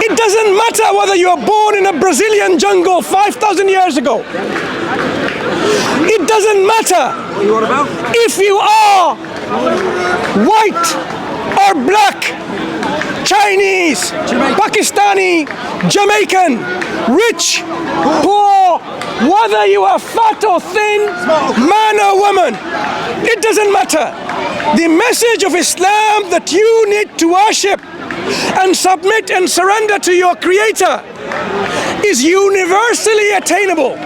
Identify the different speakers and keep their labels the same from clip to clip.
Speaker 1: It doesn't matter whether you were born in a Brazilian jungle 5,000 years ago. It doesn't matter if you are white or black, Chinese, Pakistani, Jamaican, rich, poor, whether you are fat or thin, man or woman. It doesn't matter. The message of Islam that you need to worship and submit and surrender to your Creator is universally attainable.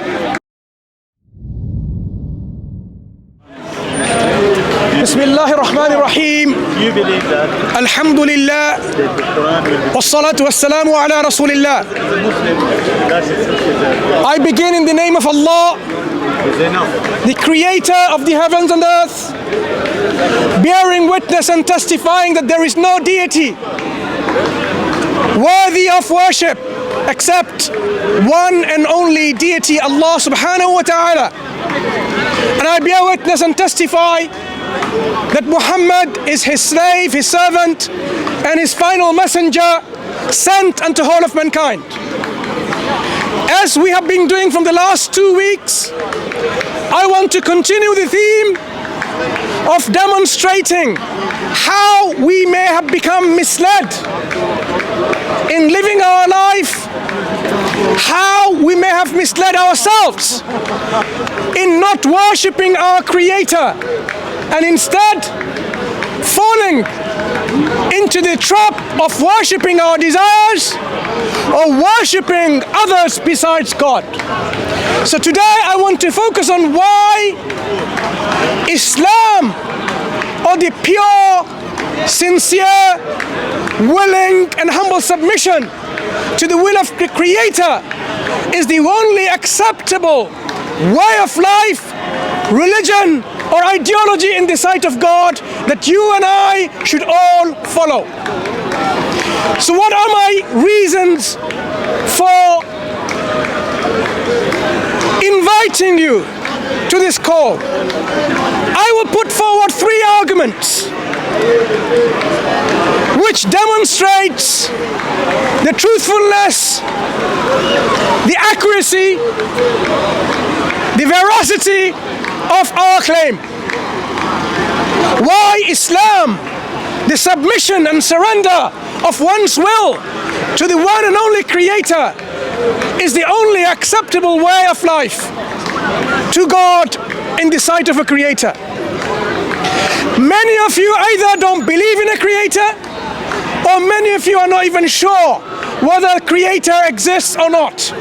Speaker 1: Bismillahir Rahmanir Rahim.
Speaker 2: You believe that?
Speaker 1: Alhamdulillah. Wassalatu wassalamu ala Rasulillah. I begin in the name of Allah, the Creator of the heavens and earth, bearing witness and testifying that there is no deity worthy of worship except one and only deity, Allah subhanahu wa ta'ala. And I bear witness and testify that Muhammad is his slave, his servant, and his final messenger sent unto all of mankind. As we have been doing from the last 2 weeks, I want to continue the theme of demonstrating how we may have become misled in living our life, how we may have misled ourselves in not worshipping our Creator and instead falling into the trap of worshipping our desires or worshipping others besides God. So today I want to focus on why Islam, or the pure, sincere, willing and humble submission to the will of the Creator is the only acceptable way of life, religion or ideology in the sight of God that you and I should all follow. So what are my reasons for inviting you to this call? I will put forward 3 arguments which demonstrates the truthfulness, the accuracy, the veracity of our claim. Why Islam, the submission and surrender of one's will to the one and only Creator, is the only acceptable way of life to God in the sight of a Creator. Many of you either don't believe in a Creator, or many of you are not even sure whether a Creator exists or not.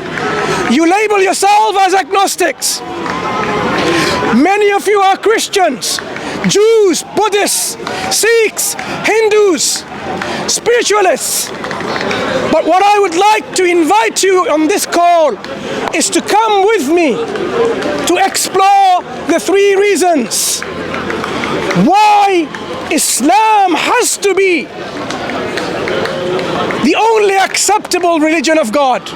Speaker 1: You label yourself as agnostics. Many of you are Christians, Jews, Buddhists, Sikhs, Hindus, spiritualists. But what I would like to invite you on this call is to come with me to explore the 3 reasons why Islam has to be the only acceptable religion of God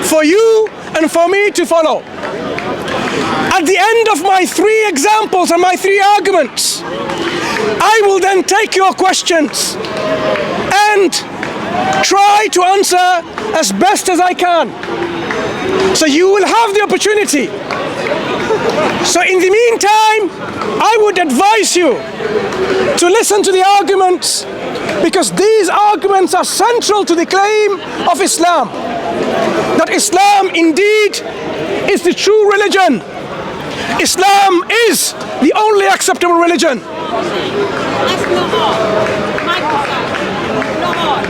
Speaker 1: for you and for me to follow. At the end of my 3 examples and my 3 arguments, I will then take your questions and try to answer as best as I can. So you will have the opportunity. So in the meantime, I would advise you to listen to the arguments, because these arguments are central to the claim of Islam, that Islam indeed is the true religion. Islam is the only acceptable religion.
Speaker 3: That's not on. Microphone. Not on.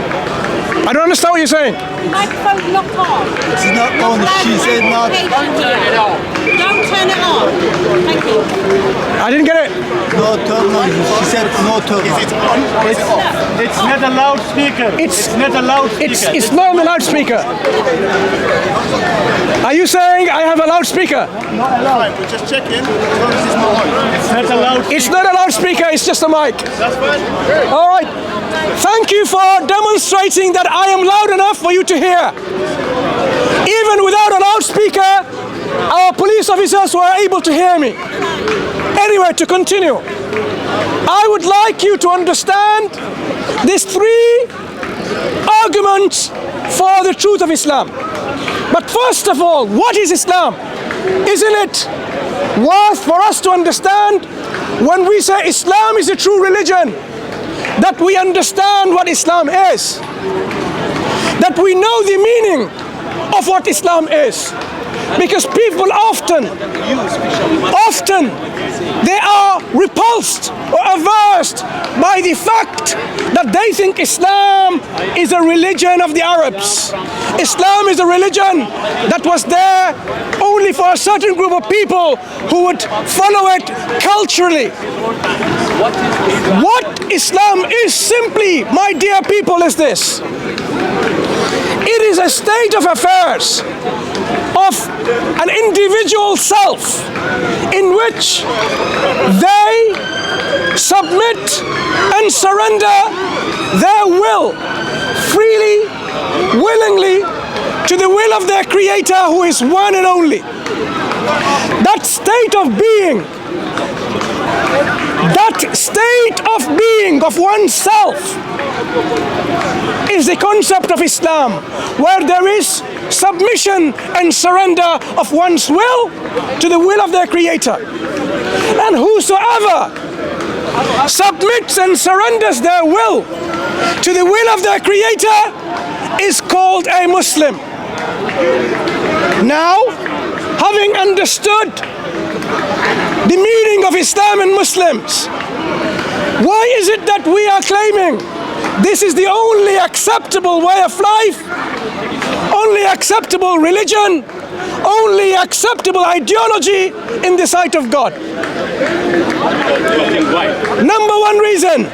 Speaker 1: I don't understand what you're saying.
Speaker 3: Microphone's not on.
Speaker 2: It's not on. She said not.
Speaker 3: Don't turn it on. Don't turn it on. Thank you.
Speaker 1: I didn't get it.
Speaker 2: No turn on. She said no turn on.
Speaker 4: Is it on or is it off?
Speaker 2: It's not a loudspeaker.
Speaker 1: It's
Speaker 2: not a loudspeaker.
Speaker 1: It's not on the loudspeaker. Are you saying I have a loudspeaker?
Speaker 4: Not allowed. We're just checking. As long as it's not on.
Speaker 2: It's not a loudspeaker.
Speaker 1: It's not a loudspeaker, it's just a mic.
Speaker 4: That's fine.
Speaker 1: All right. Thank you for demonstrating that I am loud enough for you to hear. Even without a loudspeaker, our police officers were able to hear me. Anyway, to continue, I would like you to understand these 3 arguments for the truth of Islam. But first of all, what is Islam? Isn't it worth for us to understand when we say Islam is a true religion, that we understand what Islam is, that we know the meaning of what Islam is? Because people often they are repulsed or averse by the fact that they think Islam is a religion of the Arabs. Islam is a religion that was there only for a certain group of people who would follow it culturally. What Islam is simply, my dear people, is this. It is a state of affairs of an individual self in which they submit and surrender their will freely, willingly to the will of their Creator, who is one and only. That state of being of oneself is the concept of Islam, where there is submission and surrender of one's will to the will of their Creator. And whosoever submits and surrenders their will to the will of their Creator is called a Muslim. Now, having understood the meaning of Islam and Muslims, why is it that we are claiming this is the only acceptable way of life, only acceptable religion, only acceptable ideology in the sight of God? Number one reason,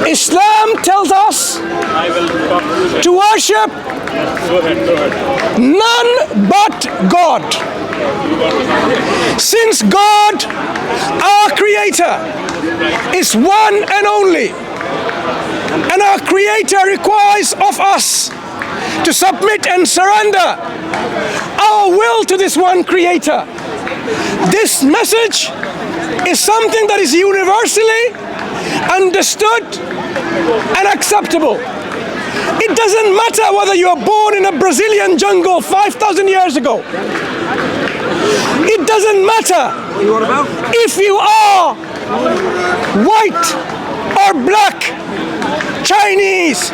Speaker 1: Islam tells us to worship none but God. Since God, our Creator, is one and only, and our Creator requires of us to submit and surrender our will to this one Creator, this message is something that is universally understood and acceptable. It doesn't matter whether you are born in a Brazilian jungle 5,000 years ago. It doesn't matter if you are white or black, Chinese,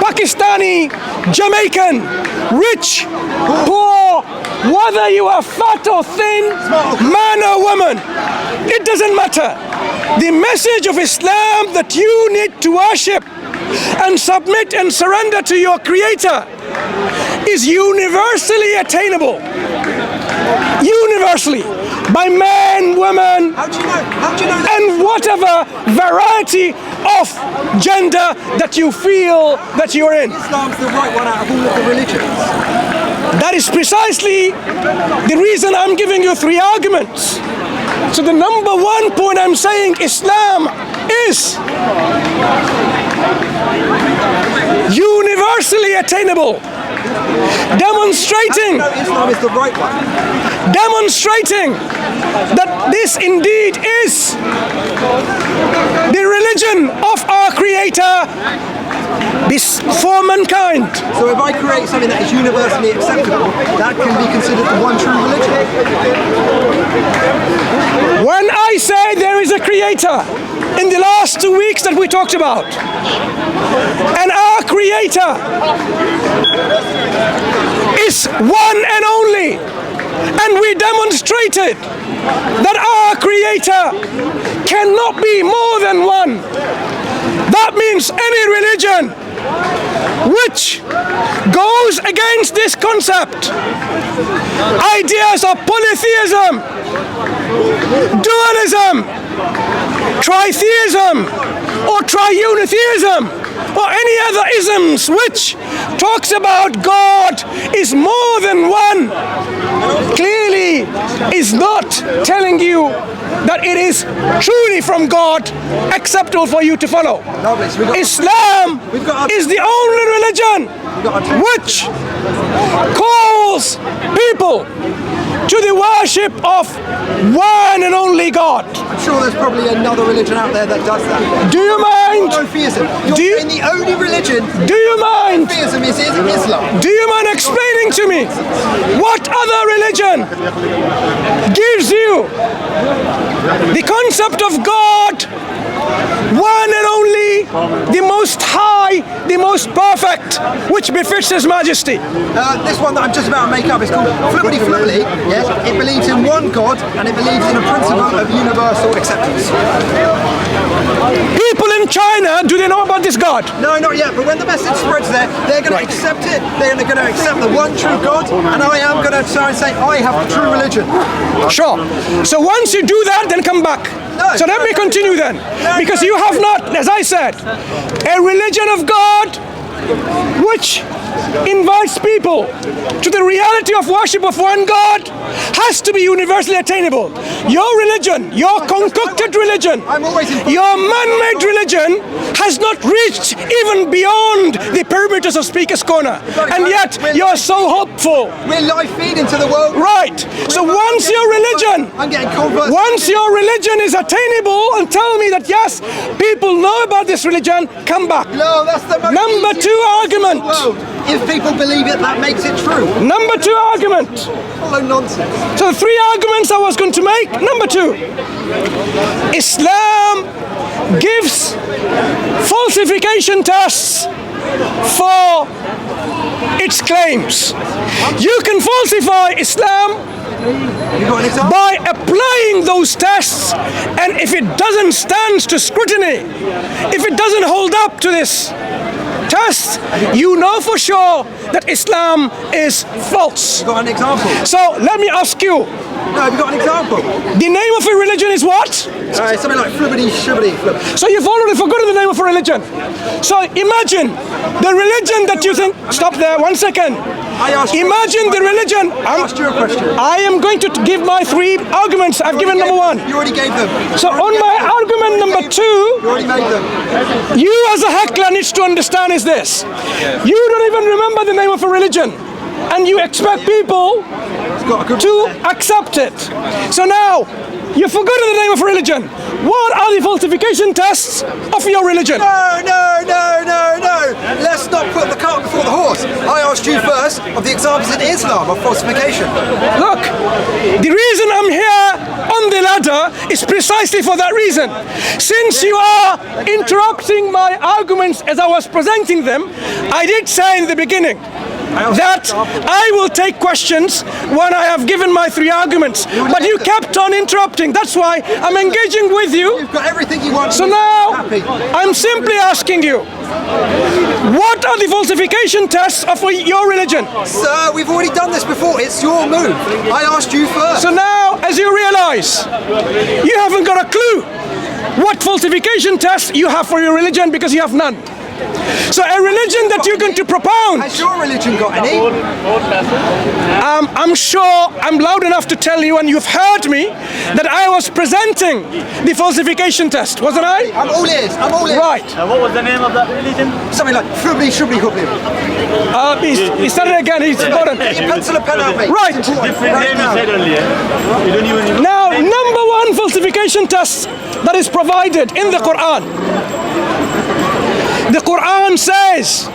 Speaker 1: Pakistani, Jamaican, rich, poor, whether you are fat or thin, man or woman. It doesn't matter. The message of Islam that you need to worship and submit and surrender to your Creator is universally attainable. Universally, by men, women, and whatever variety of gender that you feel that you're in.
Speaker 5: Islam's the right one out of all of the religions.
Speaker 1: That is precisely the reason I'm giving you three arguments. So the number one point I'm saying, Islam is universally attainable, demonstrating
Speaker 5: Islam is the right one.
Speaker 1: Demonstrating that this indeed is the religion of our Creator for mankind.
Speaker 5: So if I create something that is universally acceptable, that can be considered the one true religion.
Speaker 1: When I say there is a Creator, in the last 2 weeks that we talked about, and our Creator is one and only, and we demonstrated that our Creator cannot be more than one. That means any religion which goes against this concept, ideas of polytheism, dualism, tritheism, or triunitheism, or any other isms which talks about God is more than one, clearly is not telling you that it is truly from God acceptable for you to follow. Islam is the only religion which calls people to the worship of one and only God.
Speaker 5: I'm sure there's probably another religion out there that does that.
Speaker 1: Do you mind?
Speaker 5: Monotheism. You're
Speaker 1: Do you-
Speaker 5: saying the only religion
Speaker 1: Do you mind?
Speaker 5: monotheism is Islam.
Speaker 1: Do you mind explaining to me what other religion gives you the concept of God, one and only, the most high, the most perfect, which befits His Majesty?
Speaker 5: This one that I'm just about to make up is called Flippity Flippity. Yes, it believes in one God and it believes in a principle of universal acceptance.
Speaker 1: People in China, do they know about this God?
Speaker 5: No, not yet, but when the message spreads there, they're going to accept it. They're going to accept the one true God, and I am going to try and say, I have the true religion.
Speaker 1: Sure. So once you do that, then come back.
Speaker 5: No,
Speaker 1: So let me continue then. Because you have not, as I said, a religion of God which invites people to the reality of worship of one God has to be universally attainable. Your religion, your concocted religion,
Speaker 5: I'm always in-
Speaker 1: your man-made religion has not reached even beyond the perimeters of Speaker's Corner. And yet you're so hopeful.
Speaker 5: We're live feeding to the world.
Speaker 1: Right. So once your religion
Speaker 5: I'm getting converts.
Speaker 1: once your religion is attainable and tell me that yes, people know about this religion, come back.
Speaker 5: No, that's the most
Speaker 1: Number
Speaker 5: easiest
Speaker 1: two
Speaker 5: thing
Speaker 1: argument.
Speaker 5: in the world. If people believe it, that makes it true.
Speaker 1: Number two argument.
Speaker 5: Follow nonsense.
Speaker 1: So the three arguments I was going to make. Number two. Islam gives falsification tests for its claims. You can falsify Islam
Speaker 5: You got an example?
Speaker 1: by applying those tests, and if it doesn't stand to scrutiny, if it doesn't hold up to this test, you know for sure that Islam is false.
Speaker 5: You got an example?
Speaker 1: So let me ask you,
Speaker 5: No, have you got an example?
Speaker 1: the name of a religion is what?
Speaker 5: Something like flippity shibbity flip.
Speaker 1: So you've already forgotten the name of a religion. So imagine the religion that you think, stop there, 1 second.
Speaker 5: I asked you-
Speaker 1: Imagine the religion.
Speaker 5: I asked you a question.
Speaker 1: I am going to give my three arguments. I've given number one.
Speaker 5: You already gave them.
Speaker 1: So on my argument number two,
Speaker 5: You already made them.
Speaker 1: you as a heckler needs to understand is this. You don't even remember the name of a religion, and you expect people
Speaker 5: It's got a good
Speaker 1: to accept it. So now, you've forgotten the name of a religion. What are the falsification tests of your religion?
Speaker 5: No, no, no, no, no. Let's not put the cart before the horse. I asked you first of the examples in Islam of falsification.
Speaker 1: Look, the reason I'm here on the ladder is precisely for that reason. Since you are interrupting my arguments as I was presenting them, I did say in the beginning that I will take questions when I have given my three arguments. But you kept on interrupting. That's why I'm engaging with you.
Speaker 5: You've got everything you want.
Speaker 1: So now,
Speaker 5: Happy.
Speaker 1: I'm simply asking you, what are the falsification tests of your religion?
Speaker 5: Sir, we've already done this before. It's your move. I asked you first.
Speaker 1: So now, as you realize, you haven't got a clue what falsification tests you have for your religion because you have none. So a religion that you're going to propound,
Speaker 5: Has your religion got any?
Speaker 1: I'm sure I'm loud enough to tell you, and you've heard me, that I was presenting the falsification test, wasn't I?
Speaker 5: I'm all ears. I'm all ears.
Speaker 1: Right.
Speaker 2: What was the name of that religion?
Speaker 5: Something like flibbity shibbity hoopity.
Speaker 1: He started again, he's forgotten.
Speaker 5: Get your pencil and pen out, mate.
Speaker 1: Right.
Speaker 5: It's important.
Speaker 2: Different
Speaker 5: Right
Speaker 2: name you
Speaker 5: now.
Speaker 2: said earlier. You don't even.
Speaker 1: Now, number one falsification test that is provided in the Quran. The Quran says,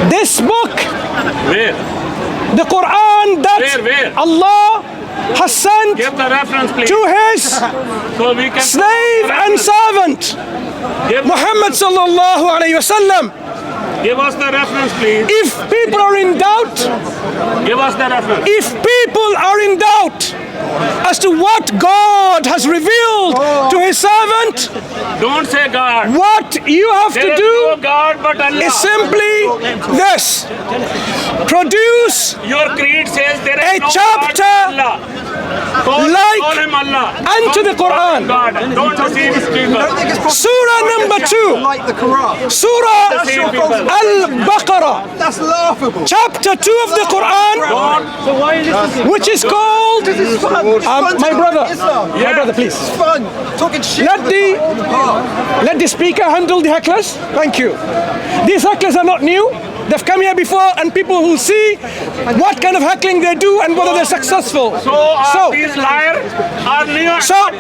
Speaker 1: this book,
Speaker 2: Where?
Speaker 1: the Quran that
Speaker 2: Where?
Speaker 1: Allah has sent
Speaker 2: Give the reference, please.
Speaker 1: to His
Speaker 2: So we can.
Speaker 1: slave and servant,
Speaker 2: Give,
Speaker 1: Muhammad sallallahu alayhi wasallam.
Speaker 2: give us the reference, please.
Speaker 1: If people are in doubt,
Speaker 2: Give us the reference.
Speaker 1: if people are in doubt as to what God has revealed to His servant,
Speaker 2: Don't say God.
Speaker 1: what you have
Speaker 2: There
Speaker 1: to
Speaker 2: is
Speaker 1: do
Speaker 2: no God but Allah.
Speaker 1: is simply this: produce
Speaker 2: Your creed says there is
Speaker 1: a
Speaker 2: no
Speaker 1: chapter
Speaker 2: God but Allah. Call him Allah.
Speaker 1: unto the Quran.
Speaker 2: God. Don't deceive his
Speaker 5: I
Speaker 2: people.
Speaker 5: don't think it's possible.
Speaker 1: Surah number 2,
Speaker 5: Like the Quran.
Speaker 1: Surah
Speaker 5: That's your false-
Speaker 1: Al-Baqarah,
Speaker 5: That's laughable.
Speaker 1: chapter 2 of the Quran, which is called,
Speaker 5: It's fun. It's fun
Speaker 1: my
Speaker 5: to
Speaker 1: brother,
Speaker 5: Islam.
Speaker 1: my brother, please.
Speaker 5: It's fun. Talking shit.
Speaker 1: Let
Speaker 5: all the time.
Speaker 1: Let the speaker handle the hecklers. Thank you. These hecklers are not new. They've come here before, and people will see what kind of heckling they do and whether they're successful.
Speaker 2: So these liars are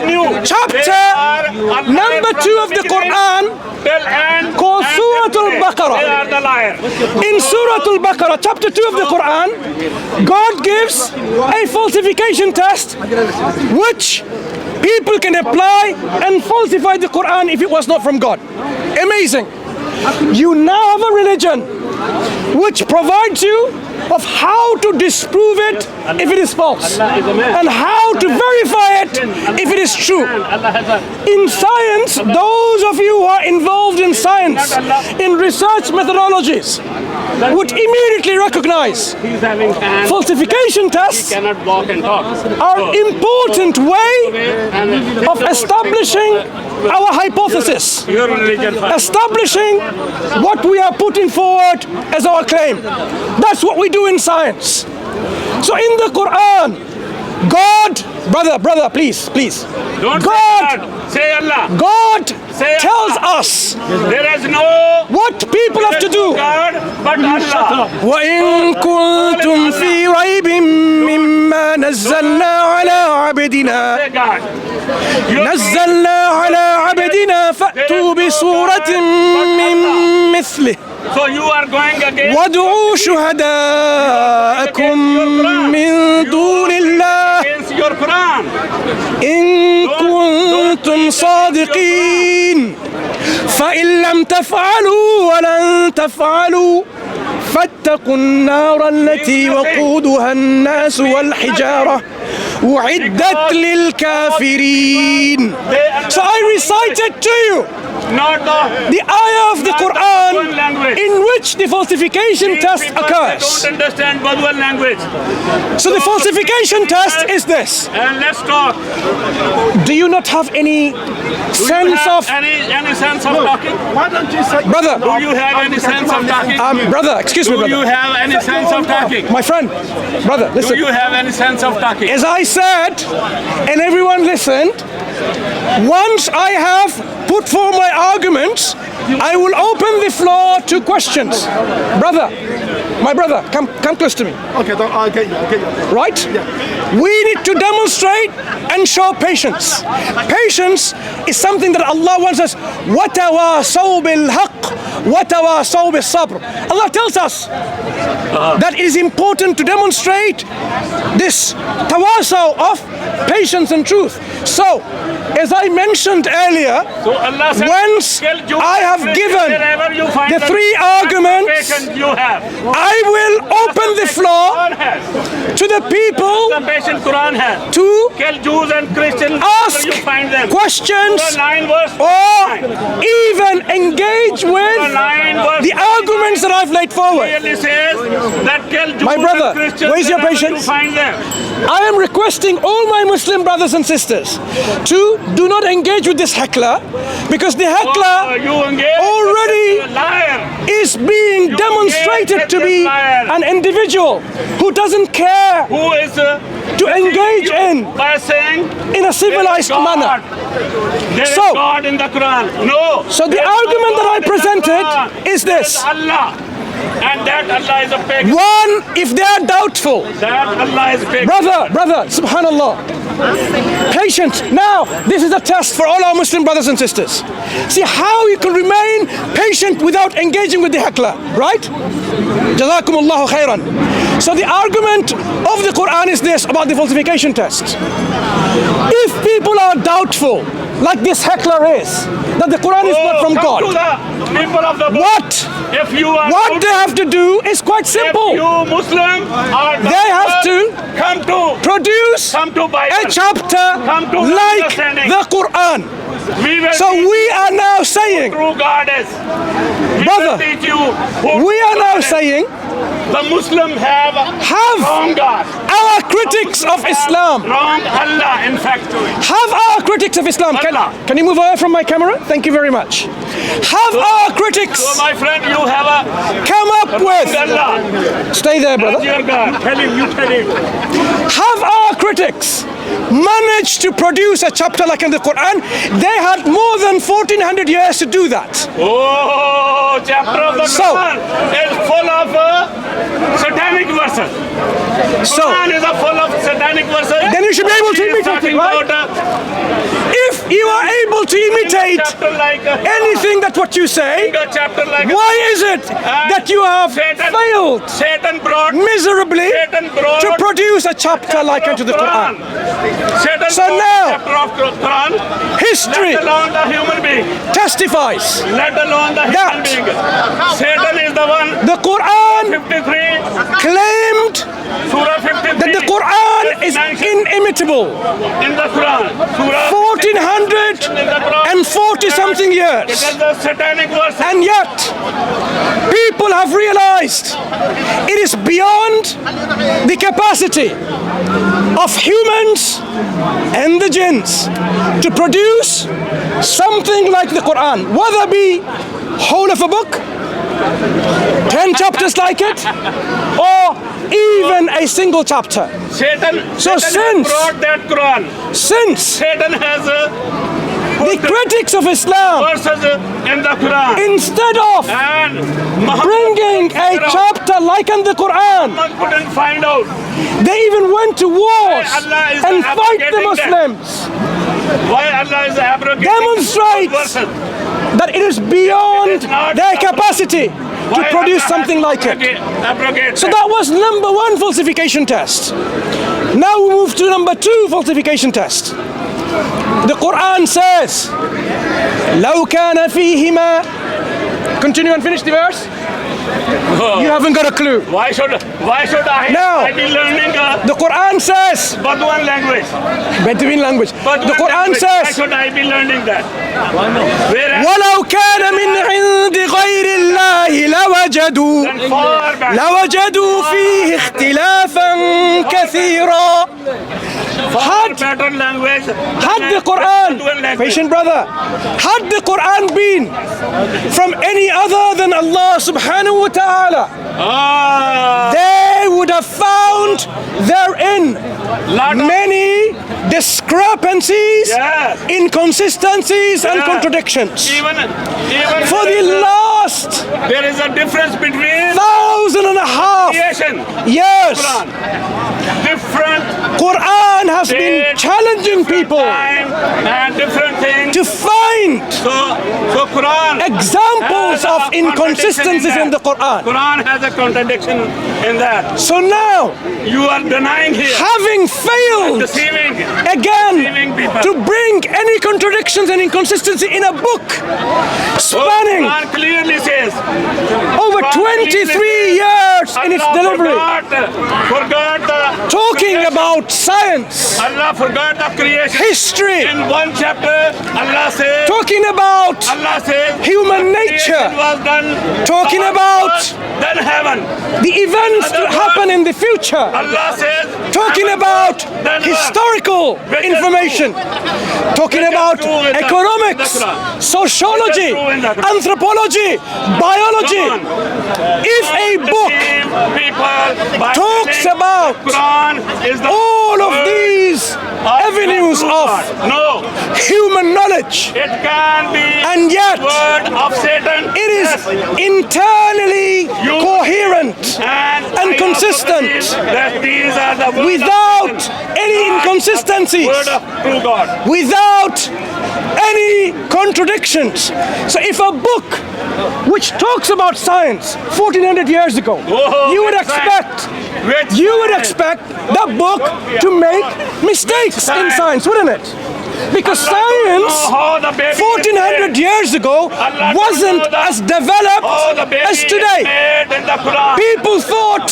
Speaker 2: new.
Speaker 1: Chapter number 2 of the Quran called Surah Al-Baqarah.
Speaker 2: They are the liars.
Speaker 1: In Surah Al-Baqarah, chapter 2 of the Quran, God gives a falsification test which people can apply and falsify the Quran if it was not from God. Amazing. You now have a religion which provides you of how to disprove it if it is false and how to verify it if it is true. In science, those of you who are involved in science, in research methodologies, would immediately recognize falsification tests are an important way of establishing our hypothesis, establishing what we are putting forward as our claim. That's what we do in science. So in the Quran, God, brother, please.
Speaker 2: Don't
Speaker 1: God,
Speaker 2: say Allah.
Speaker 1: God
Speaker 2: Say
Speaker 1: tells
Speaker 2: Allah.
Speaker 1: us
Speaker 2: There is no
Speaker 1: what people have to do.
Speaker 2: God but Allah.
Speaker 1: وَإِن كُنتُمْ فِي رَيْبٍ مِّمَّا نَزَّلْنَا عَلَى عَبْدِنَا
Speaker 2: Say God.
Speaker 1: نزلنا على عبدنا فأتوا بسورة من مثله
Speaker 2: So you are going against
Speaker 1: وادعوا شهداءكم من دون الله
Speaker 2: your Quran.
Speaker 1: إن كنتم صادقين فإن لم تفعلوا ولن تفعلوا فاتقوا النار التي وقودها الناس والحجارة أعدت للكافرين. So I recited to you
Speaker 2: Not
Speaker 1: the ayah of the Quran
Speaker 2: language.
Speaker 1: in which the falsification test
Speaker 2: People
Speaker 1: occurs.
Speaker 2: don't understand Badwan language.
Speaker 1: So the falsification test is this.
Speaker 2: And let's talk.
Speaker 1: Do you not have any sense of...
Speaker 2: any sense of talking?
Speaker 4: Why don't you say...
Speaker 1: Brother,
Speaker 2: Do you have any sense of talking?
Speaker 1: brother, excuse me,
Speaker 2: Do you
Speaker 1: brother.
Speaker 2: have any sense of talking?
Speaker 1: My friend, brother,
Speaker 2: Do
Speaker 1: listen.
Speaker 2: you have any sense of talking?
Speaker 1: As I said, and everyone listened, once I have put forward my arguments, I will open the floor to questions. Brother, my brother, come close to me.
Speaker 4: Okay, I'll get you.
Speaker 1: Right? We need to demonstrate and show patience. Patience is something that Allah wants us. وَتَوَاصَوْا بِالْحَقِّ وَتَوَاصَوْا بِالصَّبْرِ. Allah tells us that it is important to demonstrate this tawasaw of patience and truth. So, as I mentioned earlier,
Speaker 2: So Allah said,
Speaker 1: once
Speaker 2: "Kill Jews
Speaker 1: I
Speaker 2: and
Speaker 1: have
Speaker 2: Christians
Speaker 1: given
Speaker 2: wherever you find
Speaker 1: the
Speaker 2: them,
Speaker 1: three
Speaker 2: that's
Speaker 1: arguments,
Speaker 2: patience you have.
Speaker 1: I will open the floor
Speaker 2: Quran has.
Speaker 1: to the people
Speaker 2: The patient Quran has.
Speaker 1: to
Speaker 2: Kill Jews and Christians
Speaker 1: ask
Speaker 2: wherever you find them.
Speaker 1: questions
Speaker 2: Surah 9 verse
Speaker 1: or
Speaker 2: 9.
Speaker 1: even engage with
Speaker 2: Surah 9 verse
Speaker 1: the arguments that I've laid forward.
Speaker 2: clearly says that kill Jews
Speaker 1: My brother,
Speaker 2: and Christians
Speaker 1: where's your
Speaker 2: wherever
Speaker 1: patience?
Speaker 2: you find them.
Speaker 1: I am requesting all my Muslim brothers and sisters to do not engage with this heckler, because the heckler
Speaker 2: You engage
Speaker 1: already
Speaker 2: with a liar.
Speaker 1: is being demonstrated to be an individual who doesn't care
Speaker 2: Who is
Speaker 1: to engage in
Speaker 2: by saying
Speaker 1: in a civilized
Speaker 2: there is God.
Speaker 1: manner.
Speaker 2: There is
Speaker 1: So-
Speaker 2: God in the Quran. No.
Speaker 1: So the
Speaker 2: there is no
Speaker 1: argument that
Speaker 2: God
Speaker 1: I
Speaker 2: in the
Speaker 1: presented
Speaker 2: Quran.
Speaker 1: is
Speaker 2: There
Speaker 1: this.
Speaker 2: Allah. And that Allah is a pig.
Speaker 1: One, if they are doubtful,
Speaker 2: That Allah is a pig.
Speaker 1: brother, subhanallah. Patience. Now, this is a test for all our Muslim brothers and sisters. See how you can remain patient without engaging with the heckler, right? Jazakumullahu khairan. So the argument of the Quran is this about the falsification test. If people are doubtful, like this heckler is, that the Quran is not from
Speaker 2: Come
Speaker 1: God,
Speaker 2: to the people of the book.
Speaker 1: what
Speaker 2: If you are
Speaker 1: they have to do is quite
Speaker 2: if
Speaker 1: simple.
Speaker 2: you Muslim are
Speaker 1: They have to
Speaker 2: come to
Speaker 1: produce
Speaker 2: Bible.
Speaker 1: a chapter
Speaker 2: Come to
Speaker 1: like
Speaker 2: understanding.
Speaker 1: the Quran.
Speaker 2: We will
Speaker 1: So
Speaker 2: teach
Speaker 1: we are now saying,
Speaker 2: true God is. We
Speaker 1: Brother,
Speaker 2: will teach you who
Speaker 1: we are now
Speaker 2: God is.
Speaker 1: saying,
Speaker 2: The Muslim have wrong God.
Speaker 1: our critics of Islam,
Speaker 2: Wrong Allah, in fact.
Speaker 1: have our critics of Islam, can you move away from my camera? Thank you very much. Have our critics
Speaker 2: So my friend, you have a
Speaker 1: come up with,
Speaker 2: Allah.
Speaker 1: stay there,
Speaker 2: That's
Speaker 1: brother.
Speaker 2: your God. Tell him, you tell him.
Speaker 1: Have our critics managed to produce a chapter like in the Quran, they had more than 1400 years to do that.
Speaker 2: Oh, chapter of the
Speaker 1: So-
Speaker 2: Quran is full of satanic verses.
Speaker 1: So
Speaker 2: Quran is full of satanic verses.
Speaker 1: then you should be able to
Speaker 2: He is
Speaker 1: imitate it,
Speaker 2: talking
Speaker 1: right?
Speaker 2: about,
Speaker 1: If you are able to imitate
Speaker 2: chapter like
Speaker 1: anything that what you say,
Speaker 2: a chapter like
Speaker 1: why is it that you have failed
Speaker 2: Satan brought
Speaker 1: miserably
Speaker 2: Satan brought
Speaker 1: to produce a chapter like unto the Quran?
Speaker 2: Satan
Speaker 1: So
Speaker 2: brought
Speaker 1: now-
Speaker 2: chapter of Quran,
Speaker 1: History
Speaker 2: let alone the human being,
Speaker 1: testifies
Speaker 2: let alone the
Speaker 1: That-
Speaker 2: human being. Satan is the one.
Speaker 1: the Quran
Speaker 2: 53,
Speaker 1: claimed
Speaker 2: Surah 53.
Speaker 1: that the Quran is inimitable.
Speaker 2: in the Quran. Surah
Speaker 1: 1440 something
Speaker 2: It
Speaker 1: years.
Speaker 2: is the satanic verse.
Speaker 1: And yet, people have realized it is beyond the capacity of humans and the jinns to produce something like the Quran, whether be whole of a book, 10 chapters like it, or even a single chapter.
Speaker 2: Satan,
Speaker 1: So
Speaker 2: Satan
Speaker 1: since-
Speaker 2: has brought that Quran.
Speaker 1: Since
Speaker 2: Satan has
Speaker 1: the critics of Islam,
Speaker 2: verses in the Quran.
Speaker 1: instead of
Speaker 2: And Muhammad
Speaker 1: bringing a chapter like in the Quran,
Speaker 2: couldn't find out
Speaker 1: they even went to wars
Speaker 2: Allah is
Speaker 1: and fight the
Speaker 2: abrogating that.
Speaker 1: Muslims,
Speaker 2: why Allah is abrogating
Speaker 1: Demonstrates
Speaker 2: those verses.
Speaker 1: that it is beyond
Speaker 2: It is not-
Speaker 1: their capacity to
Speaker 2: Why
Speaker 1: produce
Speaker 2: Allah
Speaker 1: something like it.
Speaker 2: abrogate
Speaker 1: So that was number one falsification test. Now we move to number two falsification test. The Quran says, لو كان فيهما. Continue and finish the verse. You haven't got a clue.
Speaker 2: Why should I
Speaker 1: Now-
Speaker 2: be learning
Speaker 1: The Quran says,
Speaker 2: Bedouin language?
Speaker 1: Bedouin language.
Speaker 2: Bedouin
Speaker 1: The Quran
Speaker 2: language. Why
Speaker 1: says,
Speaker 2: should I be learning that? Whereas
Speaker 1: ولو كان من عند غير الله لوجدوا
Speaker 2: far back,
Speaker 1: لوجدوا فيه اختلافا كثيرا.
Speaker 2: far better language
Speaker 1: Had the
Speaker 2: Bedouin
Speaker 1: Quran,
Speaker 2: language.
Speaker 1: patient brother, had the Quran been from any other than Allah subhanahu wa ta'ala, they would have found therein
Speaker 2: Lot of-
Speaker 1: many discrepancies,
Speaker 2: Yes.
Speaker 1: inconsistencies and
Speaker 2: Yeah.
Speaker 1: contradictions.
Speaker 2: Even
Speaker 1: For the last
Speaker 2: there is a difference between
Speaker 1: 1,500
Speaker 2: creation,
Speaker 1: years,
Speaker 2: Quran. Different
Speaker 1: Quran has been
Speaker 2: Date,
Speaker 1: challenging people
Speaker 2: time and different things.
Speaker 1: to find
Speaker 2: So Quran
Speaker 1: examples
Speaker 2: has a
Speaker 1: of inconsistencies in the
Speaker 2: contradiction
Speaker 1: Quran.
Speaker 2: that. Quran has a contradiction in that.
Speaker 1: So now,
Speaker 2: You are denying here,
Speaker 1: having failed
Speaker 2: deceiving
Speaker 1: again
Speaker 2: people.
Speaker 1: to bring any contradictions and inconsistency in a book spanning
Speaker 2: Quran clearly says
Speaker 1: over 23 years in its
Speaker 2: Allah
Speaker 1: delivery,
Speaker 2: forgot the
Speaker 1: talking
Speaker 2: creation.
Speaker 1: about science,
Speaker 2: Allah forgot the creation.
Speaker 1: history,
Speaker 2: In one chapter, Allah says,
Speaker 1: talking about
Speaker 2: Allah says,
Speaker 1: human
Speaker 2: the
Speaker 1: nature,
Speaker 2: creation was done
Speaker 1: talking
Speaker 2: on
Speaker 1: about
Speaker 2: earth, then heaven.
Speaker 1: the events to happen in the future,
Speaker 2: Allah says,
Speaker 1: talking
Speaker 2: heaven
Speaker 1: about
Speaker 2: first, then earth.
Speaker 1: historical
Speaker 2: Which is
Speaker 1: information, talking
Speaker 2: Which is
Speaker 1: about
Speaker 2: true in the
Speaker 1: economics,
Speaker 2: Quran.
Speaker 1: sociology,
Speaker 2: Which is true in the Quran.
Speaker 1: anthropology, biology.
Speaker 2: Come on.
Speaker 1: If a book
Speaker 2: Deceive people by
Speaker 1: talks
Speaker 2: saying
Speaker 1: about
Speaker 2: the Quran is the
Speaker 1: all of
Speaker 2: word
Speaker 1: these avenues
Speaker 2: true
Speaker 1: of
Speaker 2: God. No,
Speaker 1: human knowledge,
Speaker 2: it can be
Speaker 1: and yet
Speaker 2: word of Satan.
Speaker 1: it is
Speaker 2: Yes.
Speaker 1: internally
Speaker 2: You-
Speaker 1: coherent
Speaker 2: and
Speaker 1: and
Speaker 2: I also
Speaker 1: consistent,
Speaker 2: believe that these are the words
Speaker 1: without
Speaker 2: of Satan,
Speaker 1: any
Speaker 2: not
Speaker 1: inconsistencies,
Speaker 2: the word of true God.
Speaker 1: without any contradictions. So if a book which talks about science 1400 years ago,
Speaker 2: Whoa,
Speaker 1: you would
Speaker 2: which
Speaker 1: expect
Speaker 2: Which
Speaker 1: you would
Speaker 2: science?
Speaker 1: expect that book to make mistakes in
Speaker 2: science?
Speaker 1: science, wouldn't it? Because
Speaker 2: Allah don't
Speaker 1: science
Speaker 2: know how the baby is
Speaker 1: 1400
Speaker 2: made.
Speaker 1: years ago
Speaker 2: Allah don't
Speaker 1: wasn't
Speaker 2: know that-
Speaker 1: as developed
Speaker 2: How the baby
Speaker 1: as
Speaker 2: is
Speaker 1: today.
Speaker 2: made in the Quran.
Speaker 1: People thought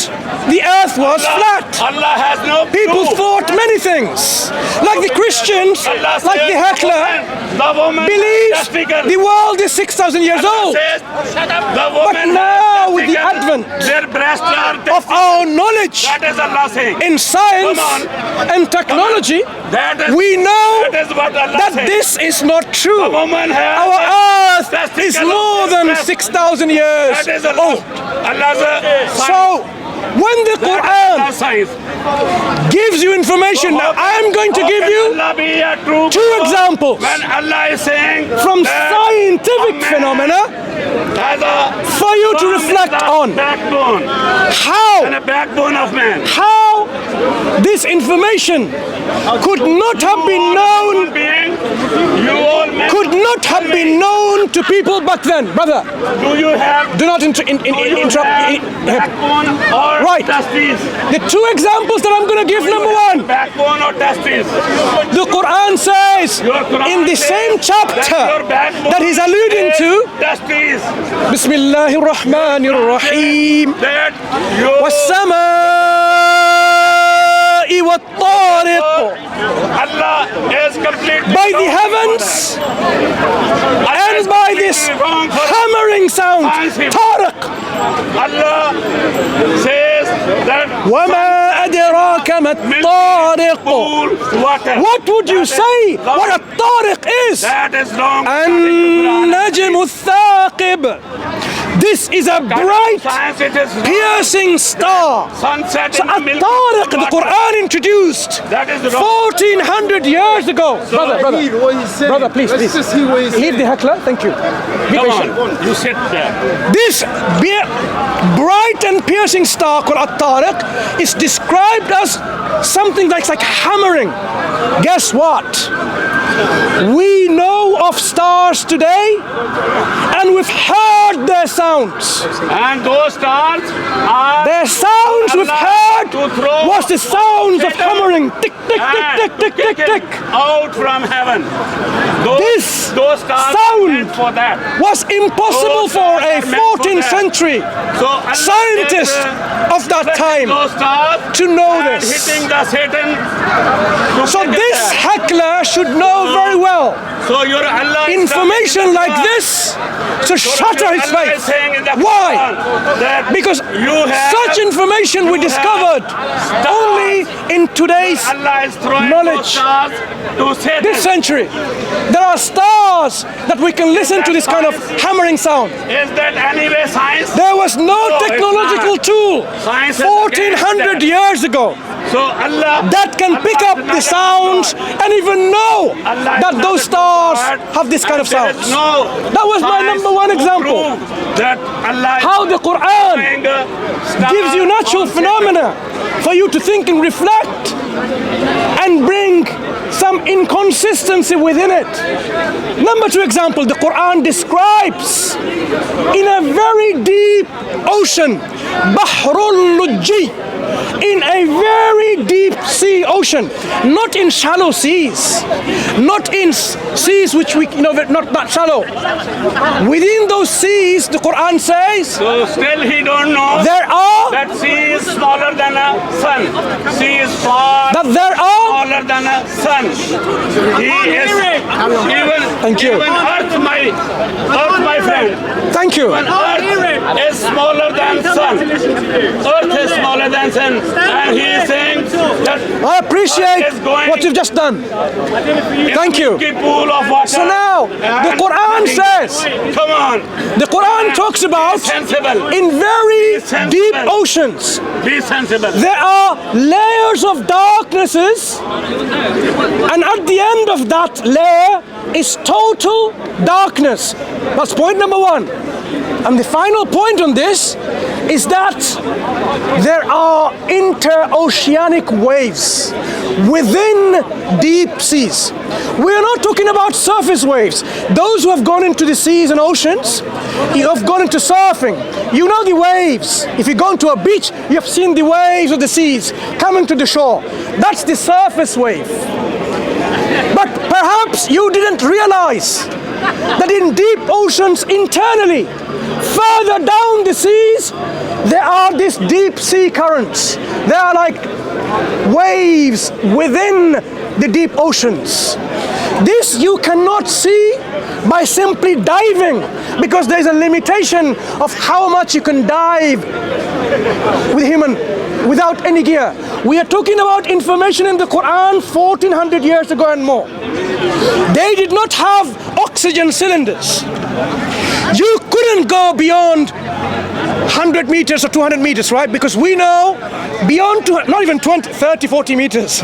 Speaker 1: the earth was flat.
Speaker 2: Allah has no
Speaker 1: People
Speaker 2: clue.
Speaker 1: thought many things. Like the Christians,
Speaker 2: Allah
Speaker 1: like
Speaker 2: says
Speaker 1: the heckler,
Speaker 2: the woman
Speaker 1: believes
Speaker 2: testicle.
Speaker 1: the world is 6,000 years old.
Speaker 2: Says, the woman
Speaker 1: now with the
Speaker 2: testicle,
Speaker 1: advent
Speaker 2: their breasts are
Speaker 1: Of our knowledge
Speaker 2: That is Allah saying.
Speaker 1: in science
Speaker 2: Come
Speaker 1: and technology,
Speaker 2: That is,
Speaker 1: we know
Speaker 2: that is what Allah
Speaker 1: that
Speaker 2: says.
Speaker 1: this is not true.
Speaker 2: The woman has
Speaker 1: Our earth
Speaker 2: testicle
Speaker 1: is
Speaker 2: of
Speaker 1: more
Speaker 2: their
Speaker 1: than
Speaker 2: breast.
Speaker 1: 6,000 years
Speaker 2: That is Allah.
Speaker 1: old.
Speaker 2: Allah's
Speaker 1: So When the Quran
Speaker 2: science.
Speaker 1: gives you information, now I am going to give you
Speaker 2: Allah be a true
Speaker 1: two examples
Speaker 2: when Allah is saying
Speaker 1: from
Speaker 2: that
Speaker 1: scientific
Speaker 2: a man
Speaker 1: phenomena
Speaker 2: has a
Speaker 1: for you to
Speaker 2: tongue
Speaker 1: reflect
Speaker 2: is a
Speaker 1: on
Speaker 2: backbone
Speaker 1: how
Speaker 2: and a backbone of man.
Speaker 1: how this information could not have been known,
Speaker 2: Being, you all men,
Speaker 1: could not have been known to people back then. Brother,
Speaker 2: do you have
Speaker 1: do not interrupt.
Speaker 2: backbone or
Speaker 1: Right.
Speaker 2: testes?
Speaker 1: The two examples that I'm going to give, number one,
Speaker 2: Backbone or testes?
Speaker 1: the Quran says
Speaker 2: Your Quran
Speaker 1: in the
Speaker 2: says
Speaker 1: same
Speaker 2: that
Speaker 1: chapter
Speaker 2: your backbone
Speaker 1: that he's alluding
Speaker 2: is
Speaker 1: to,
Speaker 2: testes.
Speaker 1: Bismillahir Rahmanir Rahim,
Speaker 2: That your
Speaker 1: was-samaa'i wat-tariq,
Speaker 2: Allah is completely
Speaker 1: by the
Speaker 2: wrong
Speaker 1: heavens
Speaker 2: for that.
Speaker 1: and by this
Speaker 2: wrong for
Speaker 1: hammering sound, tariq.
Speaker 2: Allah says that
Speaker 1: وَمَا أَدْرَاكَ مَا الطَّارِقُ.
Speaker 2: water.
Speaker 1: What would you say what a tariq is?
Speaker 2: That is wrong.
Speaker 1: النجم الثاقب. This is a bright,
Speaker 2: Science, it is wrong.
Speaker 1: piercing star.
Speaker 2: Sunset
Speaker 1: So
Speaker 2: in the middle of
Speaker 1: الطارق, the
Speaker 2: water.
Speaker 1: Quran introduced
Speaker 2: That is wrong.
Speaker 1: 1400 years ago. Brother,
Speaker 4: What he's saying.
Speaker 1: brother, please,
Speaker 4: Let's
Speaker 1: please.
Speaker 4: just see what he's
Speaker 1: Leave the heckler, thank you. Be
Speaker 2: Come
Speaker 1: patient.
Speaker 2: on, you sit there.
Speaker 1: This bright and piercing star called At-Tariq is described as something that's like hammering. Guess what? We know of stars today and we've heard their sounds.
Speaker 2: And those stars are
Speaker 1: Their sounds we've heard
Speaker 2: to throw
Speaker 1: was the sounds of hammering. Tick, tick, tick,
Speaker 2: and
Speaker 1: tick, tick, tick,
Speaker 2: kick
Speaker 1: tick.
Speaker 2: it out from heaven. Those stars
Speaker 1: sound
Speaker 2: are meant for that.
Speaker 1: Was impossible
Speaker 2: Those
Speaker 1: for
Speaker 2: stars
Speaker 1: a
Speaker 2: are meant for
Speaker 1: 14th
Speaker 2: that.
Speaker 1: century
Speaker 2: So Allah
Speaker 1: scientist
Speaker 2: is,
Speaker 1: of that time
Speaker 2: those stars
Speaker 1: to know
Speaker 2: and
Speaker 1: this.
Speaker 2: hitting the Satan.
Speaker 1: So this heckler should know very well
Speaker 2: So your Allah is
Speaker 1: information like this to shatter his
Speaker 2: Allah is
Speaker 1: faith.
Speaker 2: saying in the
Speaker 1: Why?
Speaker 2: Quran that
Speaker 1: Because
Speaker 2: you have,
Speaker 1: such information we discovered only in today's
Speaker 2: Allah is throwing
Speaker 1: knowledge.
Speaker 2: those stars to Satan.
Speaker 1: this century. There are stars that we can listen to this kind of hammering sound.
Speaker 2: Is that anyway science?
Speaker 1: There was no
Speaker 2: it's
Speaker 1: technological
Speaker 2: not.
Speaker 1: tool
Speaker 2: Science is
Speaker 1: 1400
Speaker 2: against
Speaker 1: years ago
Speaker 2: So Allah
Speaker 1: that can pick up the sounds and even know
Speaker 2: Allah
Speaker 1: that
Speaker 2: is
Speaker 1: those
Speaker 2: not
Speaker 1: stars
Speaker 2: God,
Speaker 1: have this kind of
Speaker 2: and there is
Speaker 1: sounds.
Speaker 2: No
Speaker 1: That was my
Speaker 2: science
Speaker 1: number one
Speaker 2: to
Speaker 1: example.
Speaker 2: prove That Allah is
Speaker 1: How the Quran
Speaker 2: throwing a star
Speaker 1: gives you natural
Speaker 2: on
Speaker 1: phenomena for you to think and reflect and bring some inconsistency within it. Number two example, the Quran describes in a very deep ocean, Bahrul Lujji, in a very deep sea ocean, not in shallow seas, not in seas which we, not that shallow. Within those seas, the Quran says,
Speaker 2: So still he don't know
Speaker 1: there are
Speaker 2: that sea is smaller than a sun. Sea is far
Speaker 1: there are
Speaker 2: smaller than a sun. He is
Speaker 1: Thank you.
Speaker 2: even earth, my friend.
Speaker 1: Thank you.
Speaker 2: Earth is smaller than sun. Earth is smaller than sun. And he is saying that
Speaker 1: I appreciate
Speaker 2: Earth is going
Speaker 1: what you've just done. Thank you.
Speaker 2: in a pool of water.
Speaker 1: So now, the Quran says,
Speaker 2: Come on,
Speaker 1: the Quran talks about
Speaker 2: sensible.
Speaker 1: in very deep oceans,
Speaker 2: Be sensible.
Speaker 1: there are layers of darknesses, and at the end of that layer is total darkness. That's point number one. And the final point on this is that there are interoceanic waves within deep seas. We are not talking about surface waves. Those who have gone into the seas and oceans, you have gone into surfing. You know the waves. If you go into a beach, you have seen the waves of the seas coming to the shore. That's the surface wave. But perhaps you didn't realize that in deep oceans internally, further down the seas, there are these deep sea currents. They are like waves within the deep oceans. This you cannot see by simply diving, because there's a limitation of how much you can dive with human without any gear. We are talking about information in the Quran 1400 years ago and more. They did not have oxygen cylinders. You couldn't go beyond 100 meters or 200 meters, right? Because we know beyond not even 20, 30, 40 meters,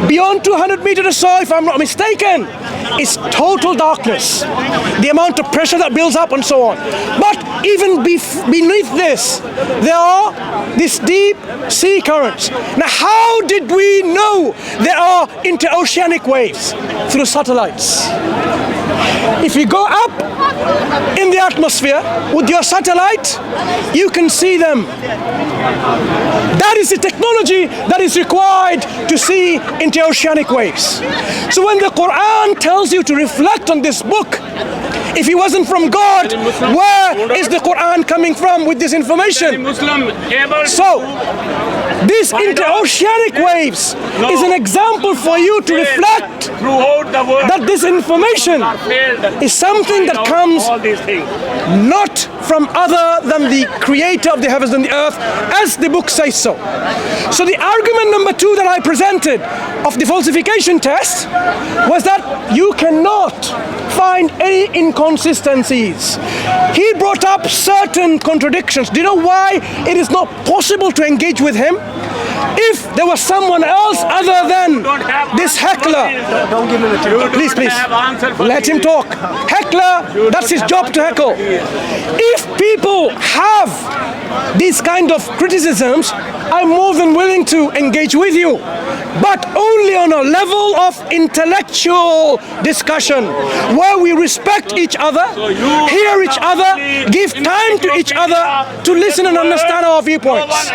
Speaker 1: beyond 200 meters or so, if I'm not mistaken, is total darkness. The amount of pressure that builds up and so on. But even beneath this, there are these deep sea currents. Now, how did we know there are interoceanic waves? Through satellites. If you go up in the atmosphere with your satellite, you can see them. That is the technology that is required to see interoceanic waves. So when the Quran tells you to reflect on this book, if it wasn't from God, where is the Quran coming from with this information? So, these interoceanic waves is an example for you to reflect that this information is something that comes not from other than the creator of the heavens and the earth, as the book says so. So the argument number 2 that I presented of the falsification test was that you cannot find any inconsistencies. He brought up certain contradictions. Do you know why it is not possible to engage with him? If there was someone else other than this heckler, please, let him talk. Heckler, that's his job to heckle. If people have these kind of criticisms, I'm more than willing to engage with you, but only on a level of intellectual discussion, where we respect each other, hear each other, give time to each other to listen and understand our viewpoints.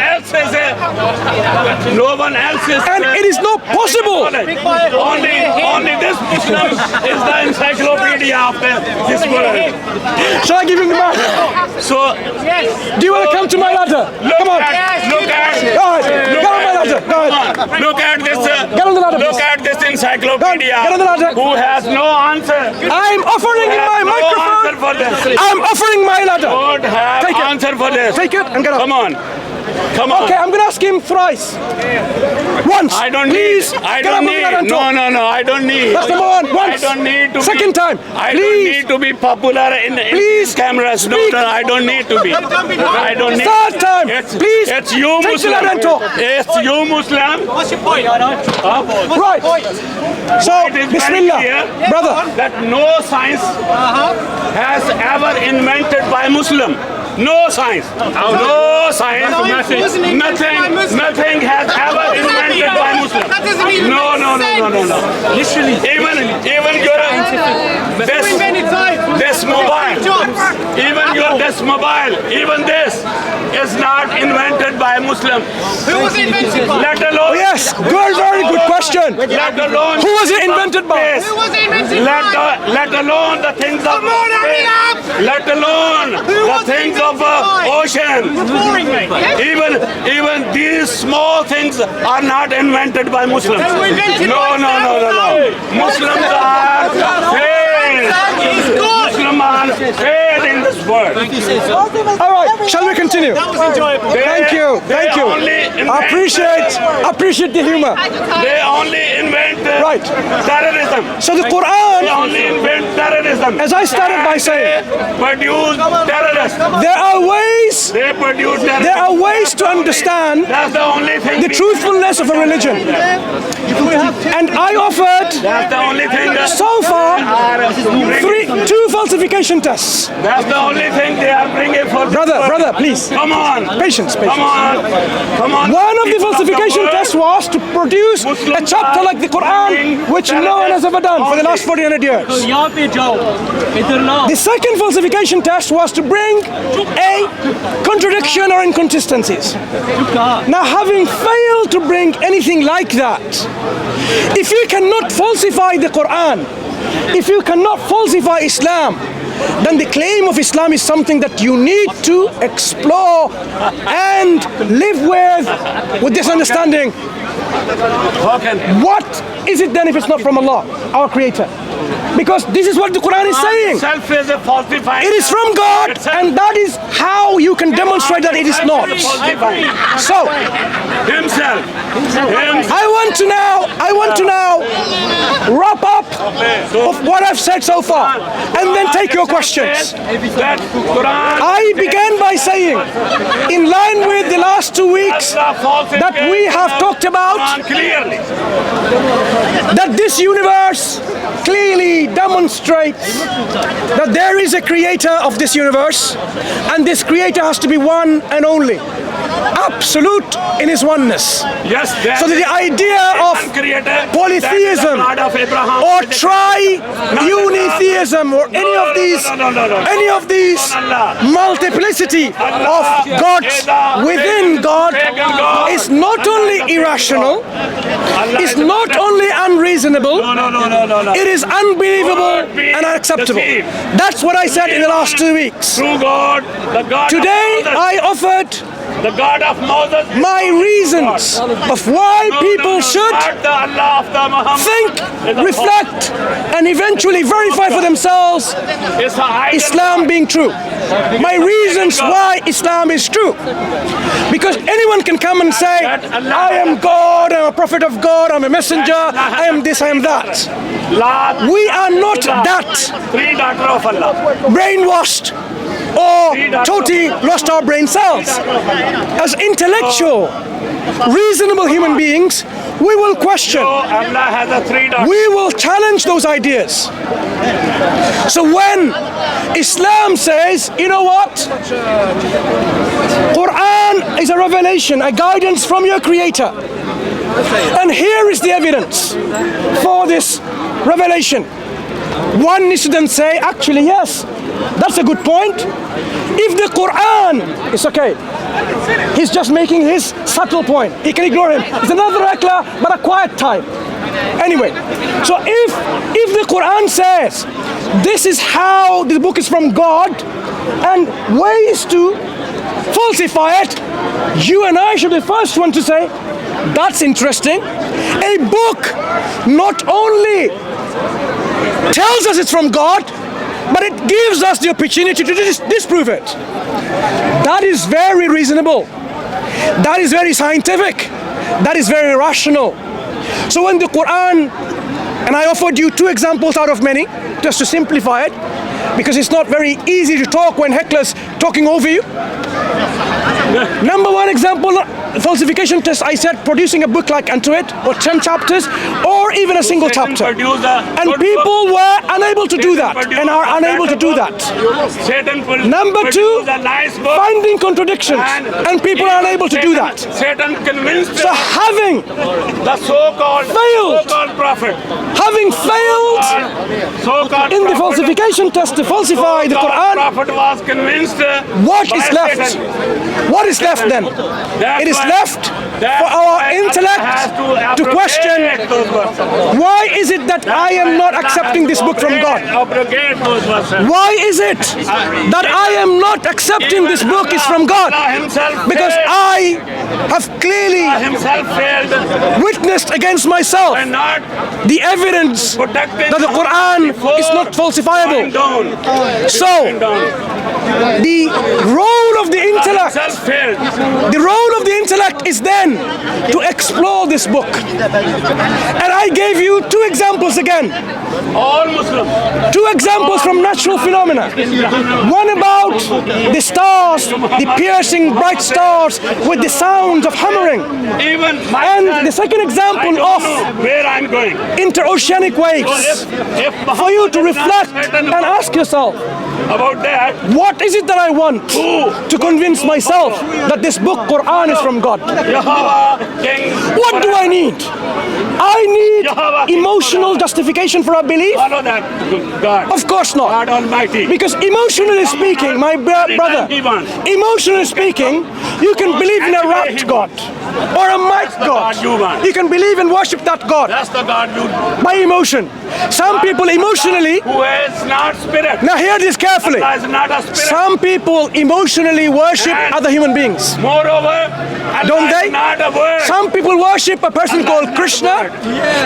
Speaker 2: No one else is.
Speaker 1: And it is not possible.
Speaker 2: Only this Muslim is the encyclopedia of this world.
Speaker 1: Shall I give him the mic?
Speaker 2: So,
Speaker 1: do you want to come to my ladder? Come on.
Speaker 2: Look at.
Speaker 1: Go ahead. Get on my ladder. Go ahead.
Speaker 2: Look at this.
Speaker 1: Get on the ladder.
Speaker 2: Look at this encyclopedia.
Speaker 1: Get on the ladder.
Speaker 2: Who has no answer?
Speaker 1: I'm offering him my microphone.
Speaker 2: Answer for this.
Speaker 1: I'm offering my ladder.
Speaker 2: Don't have
Speaker 1: Take
Speaker 2: answer for this.
Speaker 1: Take it and get up.
Speaker 2: Come on. Come on.
Speaker 1: Okay, I'm going to ask him thrice. Once.
Speaker 2: I don't
Speaker 1: please,
Speaker 2: need. I don't need. No. I don't need.
Speaker 1: That's number 1. Once.
Speaker 2: I don't need to.
Speaker 1: Second time.
Speaker 2: I
Speaker 1: please.
Speaker 2: don't need to be popular in these cameras. No, I don't need to be. I don't need.
Speaker 1: Third time.
Speaker 2: Please. It's you
Speaker 1: Take
Speaker 2: Muslim. It's you Muslim.
Speaker 3: What's your point?
Speaker 1: Right. So, Bismillah, brother.
Speaker 2: That no science has ever invented by Muslim. No science. No science. Nothing has ever invented by Muslim. No. Literally. Even this mobile. Even this is not invented by Muslim.
Speaker 3: Who was it invented by?
Speaker 2: Let alone.
Speaker 1: Yes, very good question.
Speaker 2: Let alone.
Speaker 1: Who was it invented by?
Speaker 3: Who was it invented by?
Speaker 2: Let alone the things of space. Let alone the things of ocean. Even these small things are not invented by Muslims. No. Muslims are failed. Muslims are failed in this world.
Speaker 1: All right, shall we continue?
Speaker 3: That was enjoyable.
Speaker 1: Thank you. I appreciate the humor.
Speaker 2: They only invent terrorism.
Speaker 1: So the
Speaker 2: They
Speaker 1: Quran,
Speaker 2: only invent terrorism.
Speaker 1: as I started by saying,
Speaker 2: Produce terrorists.
Speaker 1: there are ways
Speaker 2: They produce terrorists.
Speaker 1: there are ways to understand
Speaker 2: That's the only thing.
Speaker 1: the truthfulness of a religion. And I offered
Speaker 2: That's the only thing.
Speaker 1: so far 2 falsification tests.
Speaker 2: That's the only thing they are bringing for.
Speaker 1: Brother, please.
Speaker 2: Come on.
Speaker 1: Patience.
Speaker 2: Come on.
Speaker 1: One of the falsification tests was to produce a chapter like the Quran, which no one has ever done for the last 400 years. The second falsification test was to bring a contradiction or inconsistencies. Now, having failed to bring anything like that, if you cannot falsify the Quran, if you cannot falsify Islam, then the claim of Islam is something that you need to explore and live with this understanding. What is it then if it's not from Allah, our Creator? Because this is what the Quran is saying.
Speaker 2: Itself is a falsified.
Speaker 1: It is from God, and that is how you can demonstrate that it is not. So,
Speaker 2: Himself.
Speaker 1: I want to now wrap up of what I've said so far, and then take your questions. I began by saying, in line with the last 2 weeks that we have talked about,
Speaker 2: Clearly.
Speaker 1: that this universe clearly demonstrates that there is a creator of this universe, and this creator has to be one and only, absolute in his oneness.
Speaker 2: Yes,
Speaker 1: So the idea of polytheism or tri-unitheism or any of these multiplicity of gods within God is not only irrational, is not only unreasonable, it is unbelievable and unacceptable. That's what I said in the last 2 weeks.
Speaker 2: True God, the God
Speaker 1: Today
Speaker 2: of Moses,
Speaker 1: I offered
Speaker 2: the God of Moses,
Speaker 1: my reasons of why people should
Speaker 2: not the Allah of the Muhammad.
Speaker 1: think, reflect, and eventually verify for themselves
Speaker 2: It's an idol.
Speaker 1: Islam being true. My reasons why Islam is true. Because anyone can come and say, I am God, I'm a prophet of God, I'm a messenger, I am this, I am that. We are not that.
Speaker 2: Three daughter of Allah.
Speaker 1: Brainwashed or totally lost our brain cells. As intellectual, reasonable human beings, we will question.
Speaker 2: Allah has a three daughters.
Speaker 1: We will challenge those ideas. So when Islam says, you know what? Quran is a revelation, a guidance from your creator. And here is the evidence for this revelation. One needs to then say, actually, yes, that's a good point. If the Quran, it's okay. He's just making his subtle point. He can ignore him. It's another heckler, but a quiet type. Anyway, so if the Quran says this is how the book is from God and ways to falsify it, you and I should be the first one to say, that's interesting. A book not only tells us it's from God, but it gives us the opportunity to disprove it. That is very reasonable. That is very scientific. That is very rational. So when the Quran, and I offered you 2 examples out of many, just to simplify it, because it's not very easy to talk when hecklers talking over you. Number 1 example, falsification test, I said producing a book like unto it, or 10 chapters, or even a single chapter. And people were unable to do that, and are unable to do that. Number 2, finding contradictions, and people are unable to do that.
Speaker 2: Satan convinced
Speaker 1: So having
Speaker 2: the so-called prophet,
Speaker 1: having failed in the falsification test to falsify the Quran,
Speaker 2: prophet was convinced.
Speaker 1: what is left? What is left then? It is left for our intellect to question, why is it that I am not accepting this book from God? Why is it that I am not accepting this book is from God? Because I have clearly witnessed against myself the evidence that the Quran is not falsifiable. So, the role of the intellect, is then to explore this book. And I gave you 2 examples again.
Speaker 2: All Muslims.
Speaker 1: 2 examples from natural phenomena. One about the stars, the piercing bright stars with the sounds of hammering. And the second example of
Speaker 2: where I'm going.
Speaker 1: interoceanic waves. For you to reflect and ask yourself,
Speaker 2: about that,
Speaker 1: what is it that I want to convince myself that this book Quran is from God? What do I need? I need emotional justification for a belief?
Speaker 2: Follow that God.
Speaker 1: Of course not.
Speaker 2: God Almighty.
Speaker 1: Because emotionally speaking, my brother, emotionally speaking, you can believe in a wrapped God. or a mic god.
Speaker 2: you want.
Speaker 1: You can believe and worship that God
Speaker 2: That's the God you
Speaker 1: by emotion. Some people emotionally,
Speaker 2: who is not spirit.
Speaker 1: now hear this carefully.
Speaker 2: Allah is not a spirit.
Speaker 1: Some people emotionally worship
Speaker 2: And-
Speaker 1: other human beings.
Speaker 2: Moreover, Allah
Speaker 1: Don't they?
Speaker 2: is not a word.
Speaker 1: Some people worship a person called Krishna,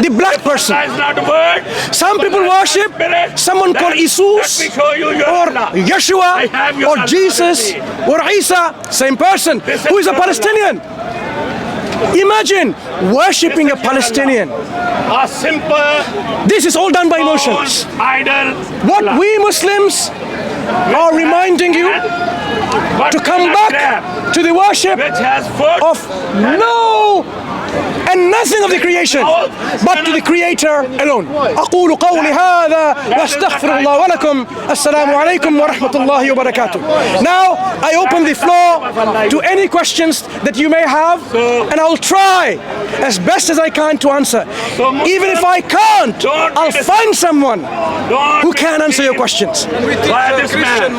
Speaker 1: the black person.
Speaker 2: Allah is not a word.
Speaker 1: Some people worship someone called
Speaker 2: Let
Speaker 1: Jesus
Speaker 2: me show you your
Speaker 1: or
Speaker 2: Allah.
Speaker 1: Yeshua
Speaker 2: I have your
Speaker 1: or
Speaker 2: Allah
Speaker 1: Jesus
Speaker 2: already.
Speaker 1: or Isa, same person,
Speaker 2: This
Speaker 1: who
Speaker 2: is
Speaker 1: is a
Speaker 2: your
Speaker 1: Palestinian. Imagine worshipping a Palestinian.
Speaker 2: A simple
Speaker 1: This is all done by emotions.
Speaker 2: idol.
Speaker 1: What we Muslims are reminding you to come back to the worship
Speaker 2: which has foot
Speaker 1: of no and nothing of the creation but to the creator alone. أقول قولي هذا وأستغفر الله ولكم. السلام عليكم ورحمة الله وبركاته. Now I open the floor to any questions that you may have, and I'll try as best as I can to answer. Even if I can't, I'll find someone who can answer your questions.
Speaker 2: By this man.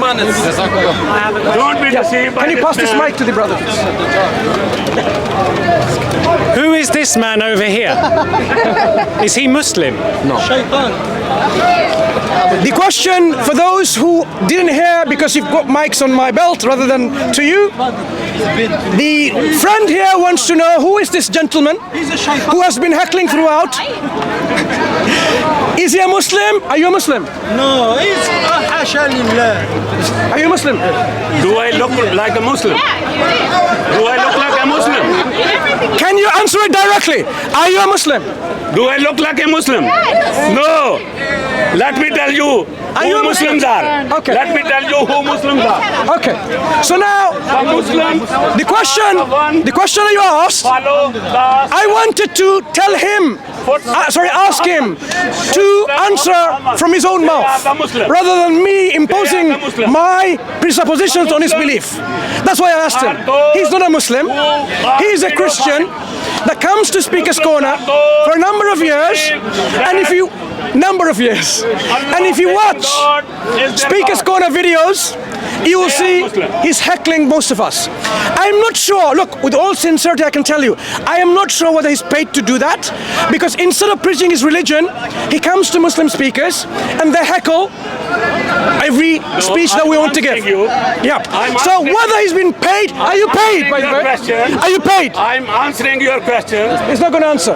Speaker 2: Don't be deceived by
Speaker 1: Can you pass this
Speaker 2: man.
Speaker 1: mic to the brother?
Speaker 6: Who is this man over here? Is he Muslim?
Speaker 1: The question for those who didn't hear, because you've got mics on my belt rather than to you, the friend here wants to know who is this gentleman who has been heckling throughout. Is he a Muslim? Are you a Muslim?
Speaker 4: No, it's حاشا لله.
Speaker 1: Are you a Muslim?
Speaker 2: Do I look like a Muslim? Do I look like a Muslim?
Speaker 1: Can you answer it directly? Are you a Muslim?
Speaker 2: Do I look like a Muslim? No. Let me tell you
Speaker 1: you
Speaker 2: who
Speaker 1: a Muslim?
Speaker 2: Muslims are.
Speaker 1: Okay.
Speaker 2: Let me tell you who Muslims are.
Speaker 1: Okay. So now
Speaker 2: The Muslims
Speaker 1: the question you asked,
Speaker 2: follow the
Speaker 1: I wanted to tell him, ask him to answer from his own mouth rather than me imposing my presuppositions on his belief. That's why I asked him. He's not a Muslim. He is a Christian that comes to Speaker's Corner for a number of years, and if you watch Speaker's Corner videos, you will see he's heckling most of us. I'm not sure, look, with all sincerity I can tell you, I am not sure whether he's paid to do that, because instead of preaching his religion, he comes to Muslim speakers and they heckle every speech that we want to give. Yeah. So whether he's been paid, are you paid, by the way? Are you paid?
Speaker 2: I'm answering your question.
Speaker 1: He's not going to answer.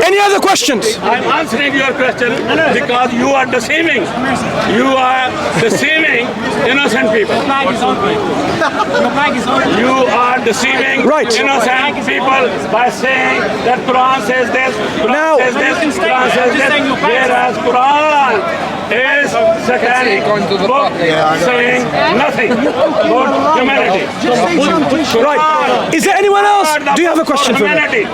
Speaker 1: Any other questions?
Speaker 2: I'm answering your question because you are deceiving. You are deceiving innocent people. You are deceiving
Speaker 1: Right.
Speaker 2: innocent people by saying that Quran says this,
Speaker 1: Now-
Speaker 2: Quran says this, Quran says this, whereas Quran is satanic book saying nothing about humanity.
Speaker 1: Right. Is there anyone else? Do you have a question for me?
Speaker 2: humanity?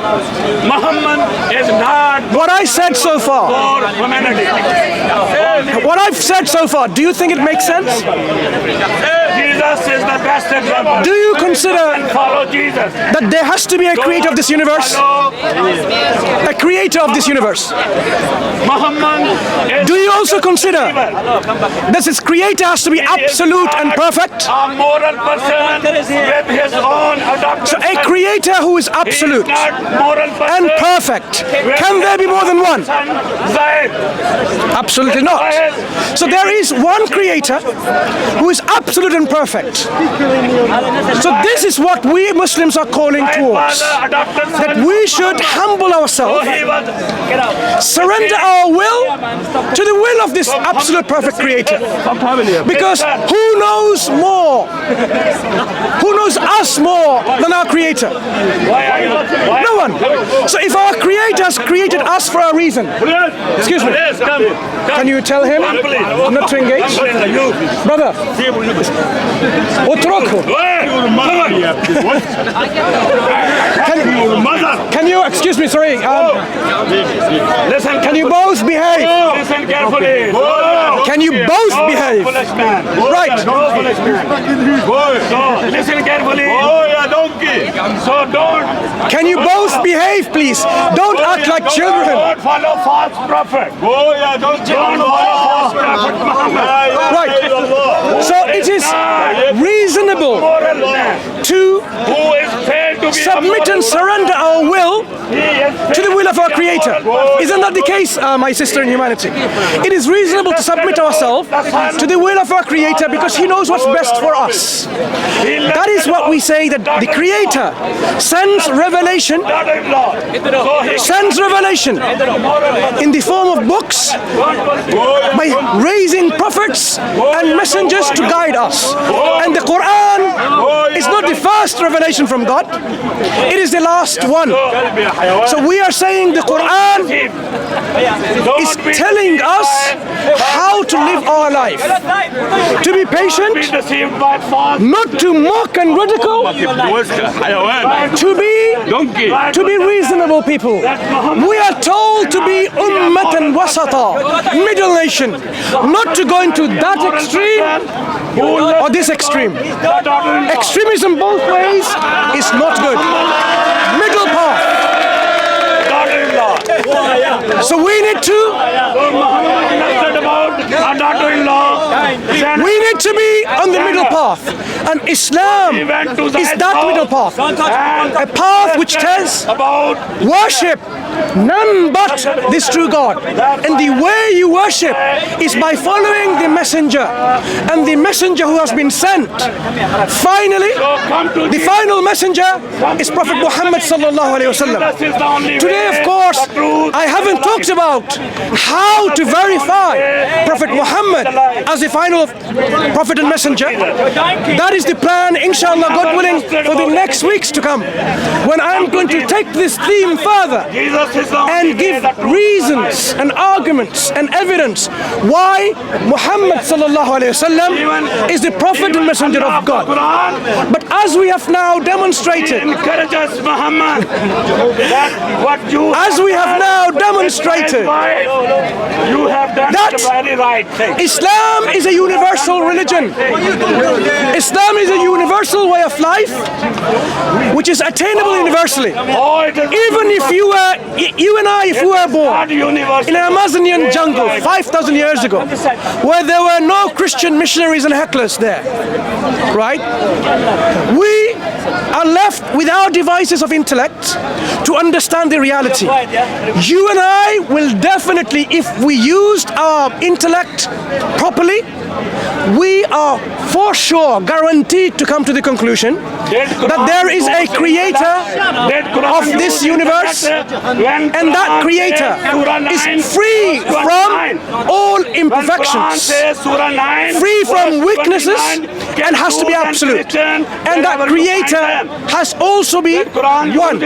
Speaker 2: Muhammad is not
Speaker 1: What I said so far,
Speaker 2: for humanity.
Speaker 1: what I've said so far, do you think it makes sense?
Speaker 2: Jesus is the best example.
Speaker 1: Do you consider
Speaker 2: Follow Jesus.
Speaker 1: that there has to be a creator of this universe?
Speaker 2: Follow
Speaker 1: A creator of this universe.
Speaker 2: Muhammad is
Speaker 1: Do you also consider that this creator has to be absolute and perfect?
Speaker 2: a moral person with his own adopted
Speaker 1: So a
Speaker 2: son.
Speaker 1: creator who is
Speaker 2: He is
Speaker 1: absolute
Speaker 2: not moral person
Speaker 1: and perfect, can there be more than one?
Speaker 2: son Zaid.
Speaker 1: Absolutely not. So there is one creator who is absolute and perfect. So this is what we Muslims are calling
Speaker 2: Zaid
Speaker 1: towards.
Speaker 2: was the adopted son.
Speaker 1: That we should humble
Speaker 2: So
Speaker 1: ourselves,
Speaker 2: he was
Speaker 1: surrender our will to the will of this absolute perfect creator. Because who knows more? Who knows us more than our creator?
Speaker 2: why are you why?
Speaker 1: No one. So if our creator has created us for a reason, excuse me,
Speaker 2: Yes, come.
Speaker 1: can you tell him not to engage? Brother, اتركه. Can you, excuse me, sorry,
Speaker 2: Listen,
Speaker 1: can you both behave?
Speaker 2: listen carefully.
Speaker 1: Can you both behave?
Speaker 2: Foolish man.
Speaker 1: Right.
Speaker 2: Foolish man. So listen carefully. So don't
Speaker 1: Can you both behave, please? Don't act like children.
Speaker 2: Don't follow false prophet. Don't follow false prophet Muhammad.
Speaker 1: Right. So it is reasonable
Speaker 2: Moral man
Speaker 1: to
Speaker 2: who is failed
Speaker 1: submit and surrender our will to the will of our Creator. Isn't that the case, my sister in humanity? It is reasonable to submit ourselves to the will of our Creator because He knows what's best for us. That is what we say, that the Creator sends revelation in the form of books by raising prophets and messengers to guide us. And the Quran is not the first revelation from God, it is the last one. So we are saying the Quran is telling us how to live our life. To be patient, not to mock and ridicule, to be reasonable people. We are told to be ummatan wasata, middle nation, not to go into that extreme or this extreme. Extremism both ways is not good. Middle path. So we need to be on the middle path, and Islam is that middle path, a path which tells worship none but this true God, and the way you worship is by following the messenger, and the messenger who has been sent. Finally, the final messenger is Prophet Muhammad sallallahu alaihi wasallam. Today, of course, I haven't talked about how to verify Prophet Muhammad as the final prophet and messenger. That is the plan, inshallah, God willing, for the next weeks to come, when I'm going to take this theme further and give reasons and arguments and evidence why Muhammad sallallahu alaihi wasallam is the prophet and messenger of God. But as we have now demonstrated, that Islam is a universal religion. Islam is a universal way of life which is attainable universally. Even if you and I, if we were born in an Amazonian jungle 5,000 years ago, where there were no Christian missionaries and hecklers there, right? We are left without devices of intellect to understand the reality. You and I will definitely, if we used our intellect properly, we are for sure guaranteed to come to the conclusion that there is a creator of this universe, and that creator is free from all imperfections, free from weaknesses, and has to be absolute. And that creator has also been one.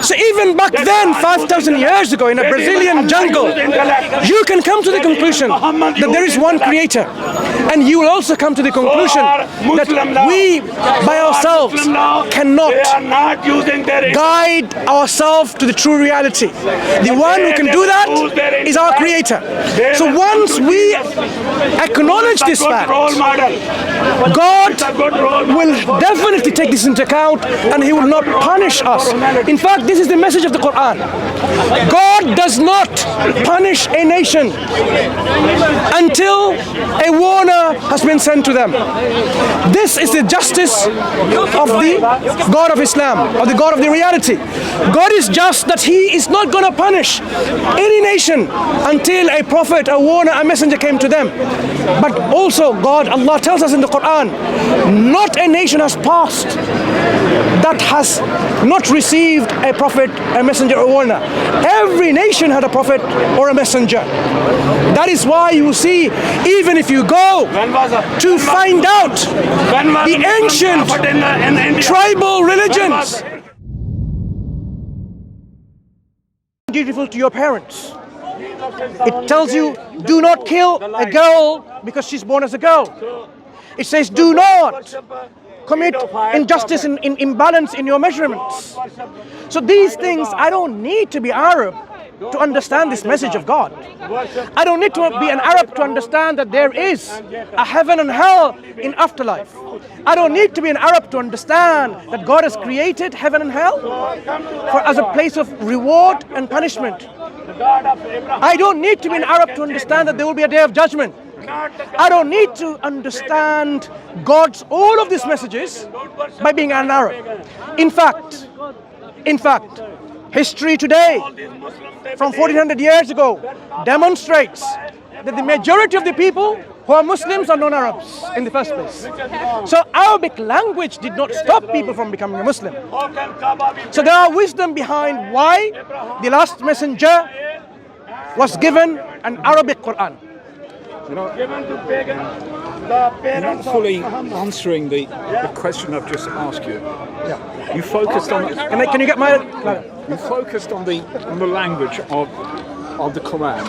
Speaker 1: So even back then, 5,000 years ago, in a Brazilian jungle, you can come to the conclusion that there is one creator. And you will also come to the conclusion that we by ourselves cannot guide ourselves to the true reality. The one who can do that is our creator. So once we acknowledge this fact, God will definitely take this into account, and He will not punish us. In fact, this is the message of the Quran. God does not punish a nation until a warner has been sent to them. This is the justice of the God of Islam, or the God of the reality. God is just, that He is not going to punish any nation until a prophet, a warner, a messenger came to them. But also God, Allah tells us in the Quran, not a nation has passed that has not received a prophet, a messenger, or a warner. Every nation had a prophet or a messenger. That is why you see, even if you go to find out the ancient tribal religions, dutiful to your parents. It tells you, do not kill a girl because she's born as a girl. It says, do not commit injustice and imbalance in your measurements. So these things, I don't need to be Arab to understand this message of God. I don't need to be an Arab to understand that there is a heaven and hell in afterlife. I don't need to be an Arab to understand that God has created heaven and hell as a place of reward and punishment. I don't need to be an Arab to understand that there will be a day of judgment. I don't need to understand God's all of these messages by being an Arab. In fact, history today, from 1400 years ago, demonstrates that the majority of the people who are Muslims are non-Arabs in the first place. So Arabic language did not stop people from becoming a Muslim. So there are wisdom behind why the last messenger was given an Arabic Quran.
Speaker 7: You're not fully answering the question I've just asked you. You focused on
Speaker 1: Can you get my?
Speaker 7: you focused on the language of the Quran.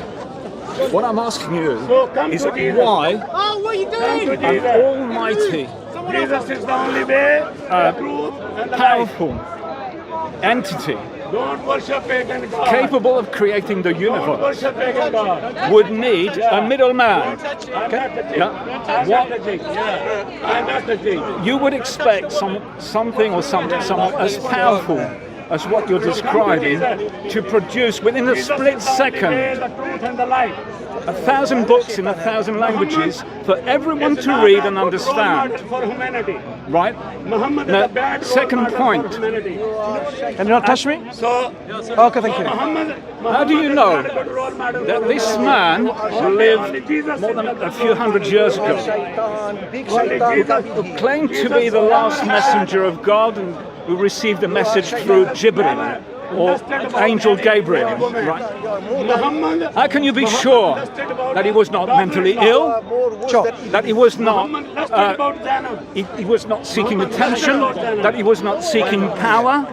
Speaker 7: What I'm asking you is why an almighty,
Speaker 2: Jesus is the only way, the truth, and the life.
Speaker 7: powerful entity
Speaker 2: Don't worship pagan God.
Speaker 7: capable of creating the
Speaker 2: Don't
Speaker 7: universe
Speaker 2: worship pagan God.
Speaker 7: would need a middleman.
Speaker 2: I'm not the king.
Speaker 7: Yeah.
Speaker 2: I'm not the king. Yeah. I'm not the king.
Speaker 7: You would expect someone as powerful as what you're describing to produce within a split second
Speaker 2: The truth and the life.
Speaker 7: 1,000 books in 1,000 languages for everyone to read and understand.
Speaker 2: For humanity.
Speaker 7: Right?
Speaker 2: Muhammad
Speaker 7: Now,
Speaker 2: is a bad role
Speaker 7: second
Speaker 2: model
Speaker 7: point.
Speaker 2: for humanity.
Speaker 1: Can you not touch me?
Speaker 2: So,
Speaker 1: Okay, thank you.
Speaker 7: How do you know that this man lived more than a few hundred years ago, who claimed to be the last messenger of God and who received a message through Jibreel or Angel Gabriel, right? How can you be sure that he was not mentally ill?
Speaker 1: Sure.
Speaker 7: That he was not he was not seeking attention, that he was not seeking power?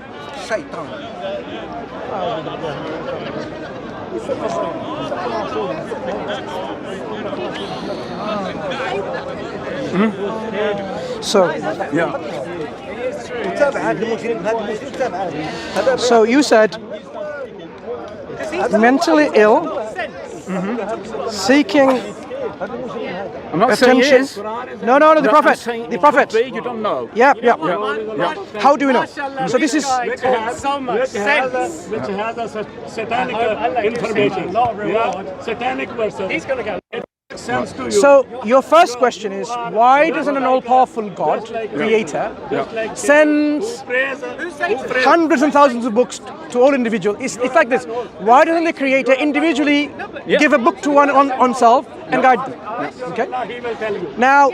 Speaker 1: So,
Speaker 7: Yeah.
Speaker 1: so you said mentally ill, seeking
Speaker 7: I'm not saying he
Speaker 1: attention.
Speaker 7: is.
Speaker 1: No, the
Speaker 7: I'm
Speaker 1: Prophet.
Speaker 7: saying
Speaker 1: The
Speaker 7: it
Speaker 1: Prophet.
Speaker 7: could be, you don't know.
Speaker 1: Yeah. How do we know? So this is
Speaker 2: which has a satanic information. Satanic verses. He's going to get sense to you.
Speaker 1: so. Your first question is, why doesn't an all-powerful God, Creator, sends hundreds and thousands of books to all individuals? It's like this. Why doesn't the Creator individually give a book to oneself and guide them? Okay.
Speaker 2: He will tell you.
Speaker 1: Now,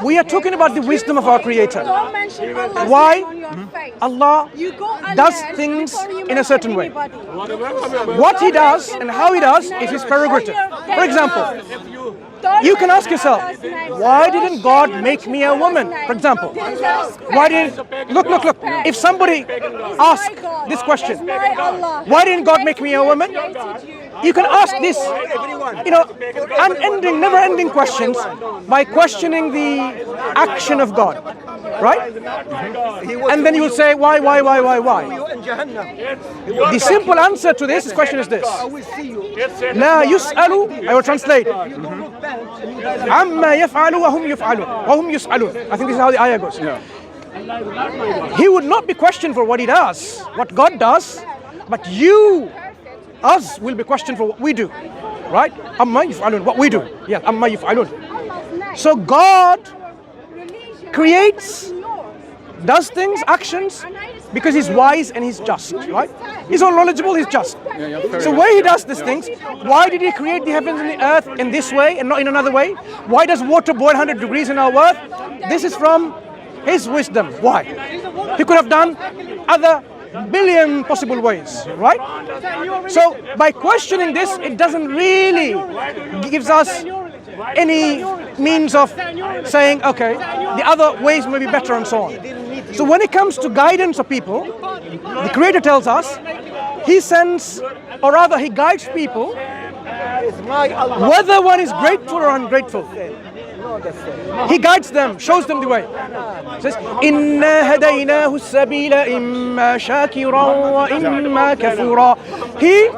Speaker 1: we are talking about the wisdom of our Creator.
Speaker 3: Don't mention Allah
Speaker 1: Why?
Speaker 3: on your face.
Speaker 1: Allah
Speaker 3: You go
Speaker 1: does
Speaker 3: unlearned
Speaker 1: things
Speaker 3: before you
Speaker 1: in a
Speaker 3: mention
Speaker 1: certain way.
Speaker 3: anybody.
Speaker 1: What He does and how He does is His prerogative. For example,
Speaker 3: Don't
Speaker 1: you can ask
Speaker 3: mention
Speaker 1: yourself,
Speaker 3: Allah's name.
Speaker 1: why didn't God make me a woman? For example, why did look? If somebody asked this question, why didn't God make me a woman? You can ask this, unending, never-ending questions by questioning the action of God, right? And then you will say, why? The simple answer to this question is this: لا يسأل. I will translate. عما يفعل وهم يسألون. I think this is how the ayah goes. He would not be questioned for what he does, what God does, but us will be questioned for what we do, right? Amma yuf'alun, what we do. Yeah, amma yuf'alun. So God creates, does things, actions, because He's wise and He's just, right? He's all knowledgeable, He's just. So where He does these things, why did He create the heavens and the earth in this way and not in another way? Why does water boil 100 degrees in our earth? This is from His wisdom. Why? He could have done other billion possible ways, right? So by questioning this, it doesn't really gives us any means of saying, okay, the other ways may be better and so on. So when it comes to guidance of people, the Creator tells us He sends, or rather He guides people, whether one is grateful or ungrateful. He guides them, shows them the way. It says, إِنَّا هَدَيْنَاهُ السَّبِيلَ إِمَّا شَاكِرًا وَإِمَّا كَفُورًا. He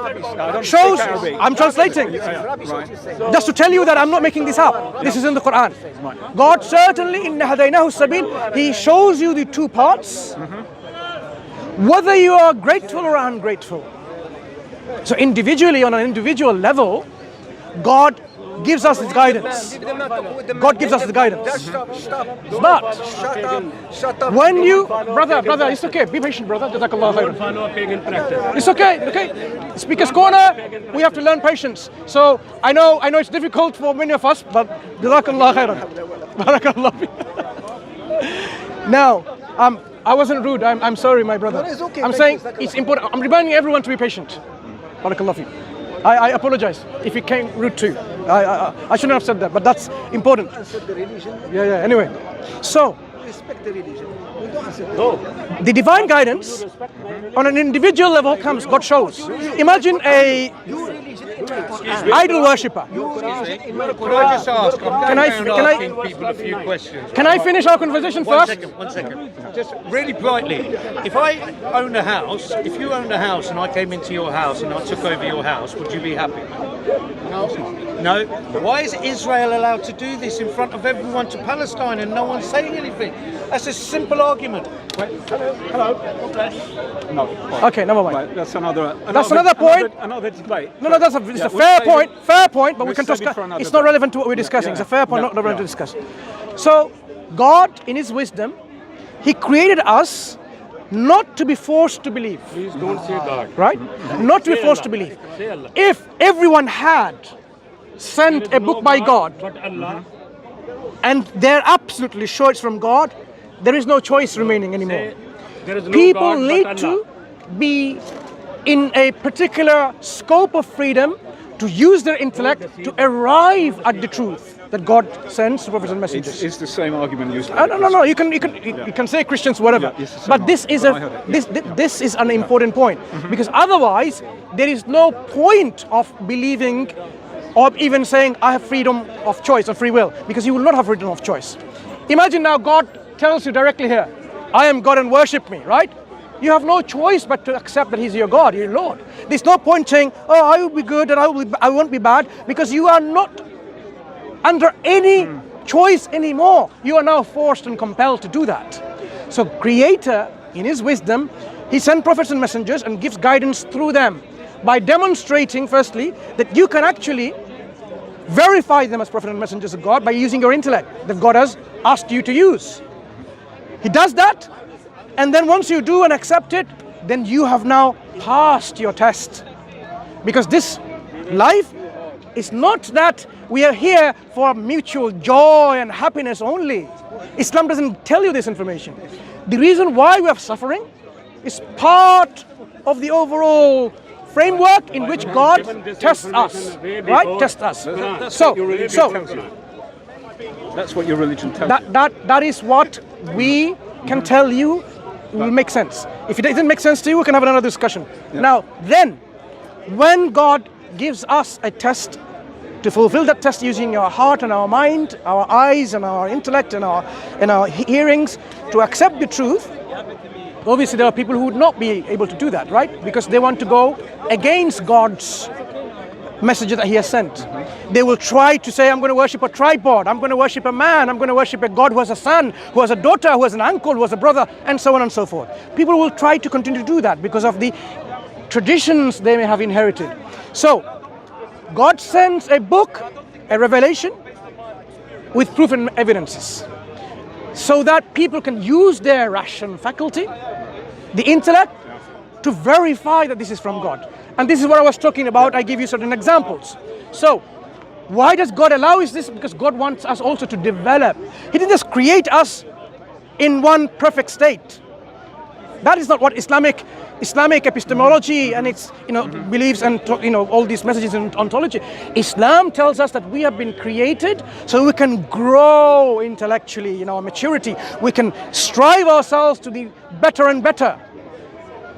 Speaker 1: shows, I'm translating, just to tell you that I'm not making this up. This is in the Quran. God certainly, إِنَّا هَدَيْنَاهُ السَّبِيلَ, He shows you the two parts, whether you are grateful or ungrateful. So individually, on an individual level, God gives us this guidance. God gives us the guidance. But when you, brother, it's okay. Be patient, brother. Jazakallah khairan. It's okay. Speaker's corner. We have to learn patience. So I know it's difficult for many of us, but Jazakallah khairan. Barakallah. Now, I wasn't rude. I'm sorry, my brother.
Speaker 5: it's okay.
Speaker 1: I'm saying it's important. I'm reminding everyone to be patient. Barakallah fi. I apologize if it came rude to you. I shouldn't have said that, but that's important. Yeah. Anyway, so
Speaker 5: Respect the religion.
Speaker 1: the divine guidance on an individual level comes. God shows. Imagine a idol worshipper.
Speaker 4: Could I just ask? People a few questions.
Speaker 1: Can I finish our conversation first?
Speaker 4: One second. Just really politely. If I owned a house, if you owned a house and I came into your house and I took over your house, would you be happy? No. Why is Israel allowed to do this in front of everyone to Palestine and no one's saying anything? That's a simple argument.
Speaker 7: Hello. No.
Speaker 1: Okay, never mind.
Speaker 7: Right, that's another
Speaker 1: point.
Speaker 7: Another debate.
Speaker 1: No, it's a fair point. Fair point, but we can discuss. It's not relevant to what we're discussing. It's a fair point, not relevant to discuss. So, God, in His wisdom, He created us not to be forced to believe.
Speaker 2: Please don't say God.
Speaker 1: Right? Not to be forced to believe. If everyone had sent a book by God,
Speaker 2: But Allah.
Speaker 1: and they're absolutely sure it's from God, there is no choice remaining anymore.
Speaker 2: There is no
Speaker 1: People
Speaker 2: God but
Speaker 1: need
Speaker 2: Allah.
Speaker 1: to be in a particular scope of freedom to use their intellect to arrive at the truth that God sends to prophets and messengers.
Speaker 7: It's the same argument used.
Speaker 1: No. You can say Christians whatever,
Speaker 7: Yeah, it's the same
Speaker 1: but this is
Speaker 7: argument.
Speaker 1: this is an important point because otherwise there is no point of believing or even saying I have freedom of choice or free will, because you will not have freedom of choice. Imagine now God tells you directly here, I am God and worship me, right? You have no choice but to accept that He's your God, your Lord. There's no point saying, oh, I will be good and I won't be bad, because you are not under any choice anymore. You are now forced and compelled to do that. So Creator, in His wisdom, He sent prophets and messengers and gives guidance through them by demonstrating, firstly, that you can actually verify them as prophets and messengers of God by using your intellect that God has asked you to use. He does that, and then once you do and accept it, then you have now passed your test. Because this life is not that we are here for mutual joy and happiness only. Islam doesn't tell you this information. The reason why we are suffering is part of the overall framework in which God tests us, right? Tests us.
Speaker 7: That's what your religion tells you.
Speaker 1: That is what we can tell you will make sense. If it doesn't make sense to you, we can have another discussion.
Speaker 7: Yeah.
Speaker 1: Now, then, when God gives us a test, to fulfill that test using our heart and our mind, our eyes and our intellect and our hearings, to accept the truth, obviously there are people who would not be able to do that, right? Because they want to go against God's message that He has sent. They will try to say, I'm going to worship a tripod, I'm going to worship a man, I'm going to worship a God who has a son, who has a daughter, who has an uncle, who has a brother, and so on and so forth. People will try to continue to do that because of the traditions they may have inherited. So, God sends a book, a revelation, with proof and evidences, so that people can use their ration faculty, the intellect, to verify that this is from God. And this is what I was talking about. I give you certain examples. So, why does God allow us this? Because God wants us also to develop. He didn't just create us in one perfect state. That is not what Islamic epistemology and its beliefs and all these messages in ontology. Islam tells us that we have been created so we can grow intellectually in our maturity. We can strive ourselves to be better and better.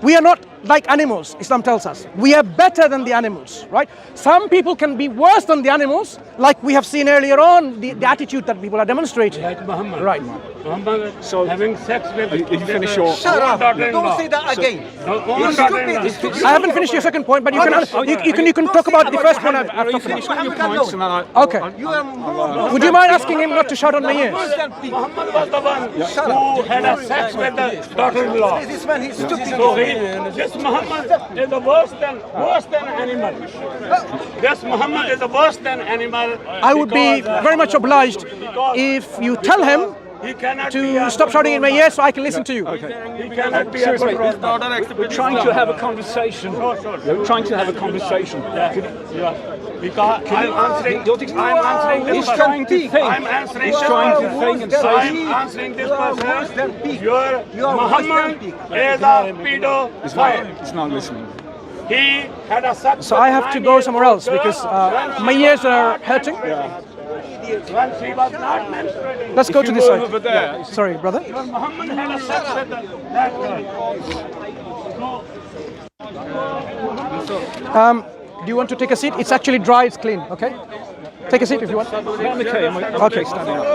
Speaker 1: We are not like animals, Islam tells us. We are better than the animals, right? Some people can be worse than the animals, like we have seen earlier on, the attitude that people are demonstrating.
Speaker 2: Like Muhammad.
Speaker 1: Right.
Speaker 2: Muhammad having sex with
Speaker 7: You finish your...
Speaker 5: Shut up! Don't say that again.
Speaker 1: I haven't finished your second point, but you can talk about the first one I've talked
Speaker 7: Finish
Speaker 1: about.
Speaker 7: all your points and then
Speaker 1: Okay. Would you mind asking him not to shout on my ears?
Speaker 2: Muhammad was the one who had a sex with the daughter-in-law.
Speaker 5: This man, he's stupid.
Speaker 2: So this This Muhammad is worse than animal. This Muhammad is worse than animal.
Speaker 1: I would be very much obliged if you tell him to stop shouting in my ear so I can listen to you.
Speaker 2: He cannot be a
Speaker 7: Seriously,
Speaker 2: good role model.
Speaker 7: we're trying to have a conversation. We're trying to have a conversation.
Speaker 2: Because I'm answering this
Speaker 7: He's
Speaker 2: person.
Speaker 7: trying to think.
Speaker 2: I'm answering
Speaker 7: He's
Speaker 2: this
Speaker 7: trying
Speaker 2: person.
Speaker 7: to think and
Speaker 2: I'm
Speaker 7: say.
Speaker 2: answering this person. Your Muhammad is a pedophile.
Speaker 7: He's not listening.
Speaker 2: He had a such.
Speaker 1: So I have to go somewhere else because my ears are hurting.
Speaker 2: When she was not menstruating.
Speaker 1: Let's go to this
Speaker 7: Over
Speaker 1: side.
Speaker 7: there.
Speaker 1: Sorry, brother.
Speaker 2: Your Muhammad had a sex with that girl.
Speaker 1: Do you want to take a seat? It's actually dry, it's clean, okay? Take a seat if you want.
Speaker 7: Okay, standing up.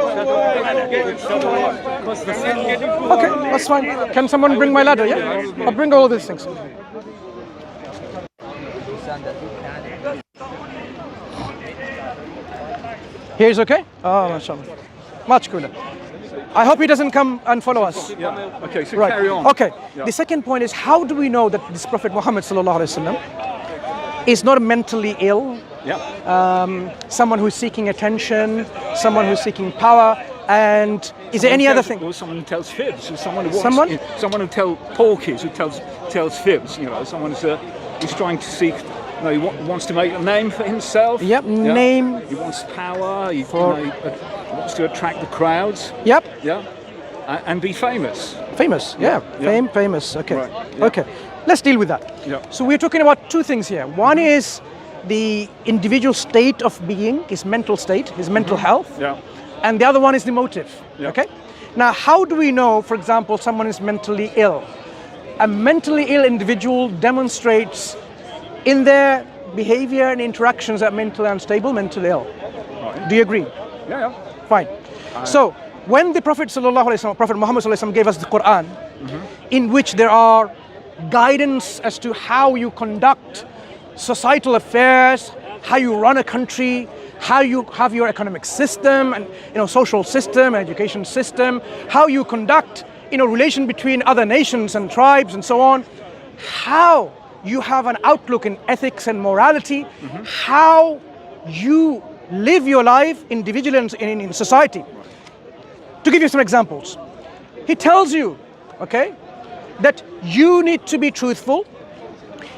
Speaker 1: Okay, that's fine. Can someone bring my ladder, yeah? I'll bring all these things. Here's okay? Oh, mashallah. Much cooler. I hope he doesn't come and follow us.
Speaker 7: Yeah. Okay, so
Speaker 1: Right.
Speaker 7: carry on.
Speaker 1: Okay.
Speaker 7: Yeah.
Speaker 1: The second point is, how do we know that this Prophet Muhammad sallallahu alaihi wasallam is not mentally ill?
Speaker 7: Yeah.
Speaker 1: Someone who's seeking attention, someone who's seeking power, and is there any other thing?
Speaker 7: Or someone who tells fibs, or someone who wants,
Speaker 1: Someone?
Speaker 7: someone who porkies, who tells fibs. You know, someone who's trying to seek. No, he wants to make a name for himself.
Speaker 1: Yep,
Speaker 7: Yeah.
Speaker 1: name.
Speaker 7: He wants power. He wants to attract the crowds.
Speaker 1: Yep,
Speaker 7: Yeah. And be famous.
Speaker 1: famous. Yeah,
Speaker 7: Yeah.
Speaker 1: famous. Okay,
Speaker 7: Right, yeah.
Speaker 1: okay. Let's deal with that.
Speaker 7: Yeah.
Speaker 1: So we're talking about two things here. One is the individual state of being, his mental state, his mental health.
Speaker 7: Yeah.
Speaker 1: And the other one is the motive.
Speaker 7: Yeah.
Speaker 1: Okay. Now, how do we know, for example, someone is mentally ill? A mentally ill individual demonstrates in their behavior and interactions that mentally unstable, mentally ill.
Speaker 7: Right.
Speaker 1: Do you agree?
Speaker 7: Yeah.
Speaker 1: Fine. So when the Prophet sallallahu alaihi wasallam, Prophet Muhammad sallallahu alaihi wasallam gave us the Quran, in which there are guidance as to how you conduct societal affairs, how you run a country, how you have your economic system and social system, education system, how you conduct relation between other nations and tribes and so on, how you have an outlook in ethics and morality, how you live your life individually and in society. To give you some examples, he tells you, okay, that you need to be truthful,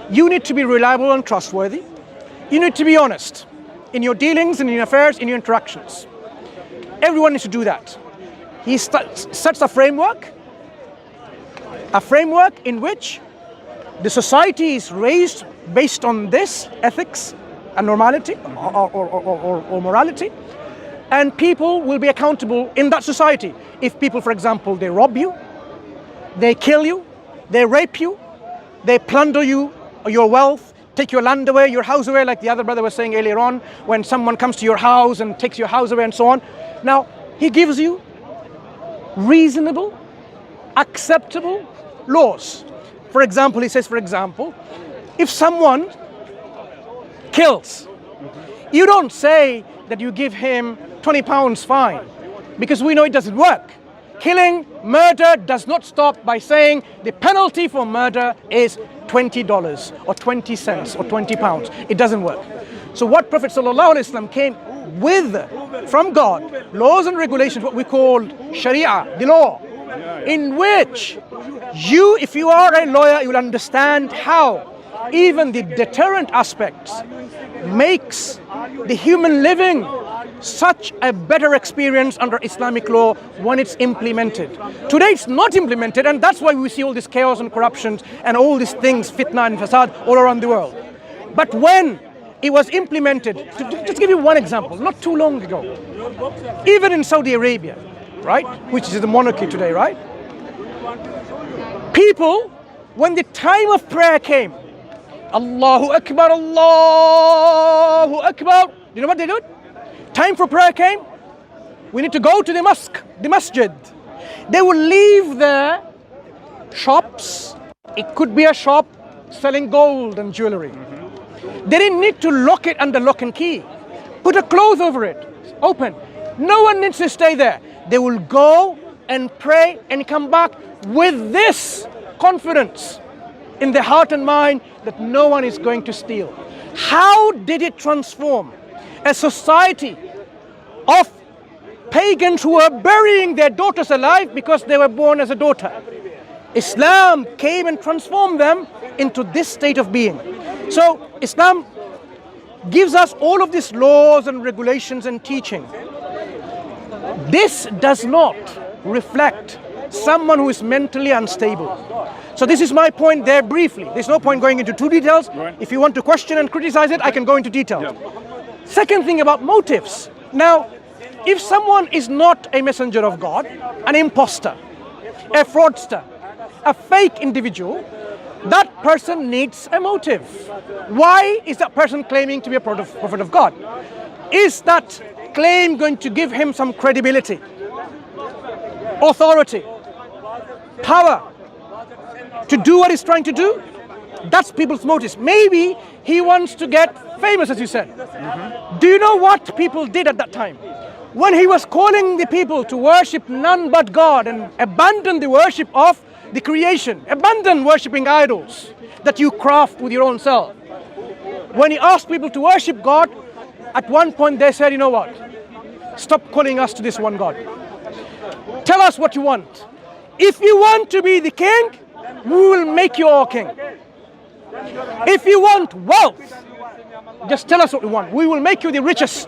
Speaker 1: you need to be reliable and trustworthy, you need to be honest in your dealings, in your affairs, in your interactions. Everyone needs to do that. He sets a framework in which the society is raised based on this ethics and normality or morality, and people will be accountable in that society. If people, for example, they rob you, they kill you, they rape you, they plunder you, your wealth, take your land away, your house away, like the other brother was saying earlier on, when someone comes to your house and takes your house away and so on. Now, he gives you reasonable, acceptable laws. For example, he says, if someone kills, you don't say that you give him £20 fine, because we know it doesn't work. Killing, murder does not stop by saying the penalty for murder is $20 or 20 cents or £20. It doesn't work. So what Prophet ﷺ came with from God, laws and regulations, what we call Sharia, the law, in which you, if you are a lawyer, you will understand how even the deterrent aspects makes the human living such a better experience under Islamic law when it's implemented. Today it's not implemented, and that's why we see all this chaos and corruption and all these things, fitna and fasad, all around the world. But when it was implemented, to just give you one example, not too long ago, even in Saudi Arabia, right, which is the monarchy today, right? People, when the time of prayer came, Allahu Akbar, Allahu Akbar, you know what they did? Time for prayer came, we need to go to the mosque, the masjid. They will leave their shops. It could be a shop selling gold and jewelry. They didn't need to lock it under lock and key. Put a cloth over it, open. No one needs to stay there. They will go and pray and come back with this confidence in their heart and mind that no one is going to steal. How did it transform a society of pagans who were burying their daughters alive because they were born as a daughter? Islam came and transformed them into this state of being. So Islam gives us all of these laws and regulations and teaching. This does not reflect someone who is mentally unstable. So this is my point there briefly. There's no point going into too details.
Speaker 7: Right.
Speaker 1: If you want to question and criticize it, I can go into detail. Second thing about motives. Now, if someone is not a messenger of God, an imposter, a fraudster, a fake individual, that person needs a motive. Why is that person claiming to be a prophet of God? Is that claim going to give him some credibility, authority, power to do what he's trying to do? That's people's motives. Maybe he wants to get famous, as you said. Do you know what people did at that time? When he was calling the people to worship none but God and abandon the worship of the creation, abandon worshipping idols that you craft with your own self. When he asked people to worship God, at one point they said, you know what? Stop calling us to this one God. Tell us what you want. If you want to be the king, we will make you our king. If you want wealth, just tell us what we want. We will make you the richest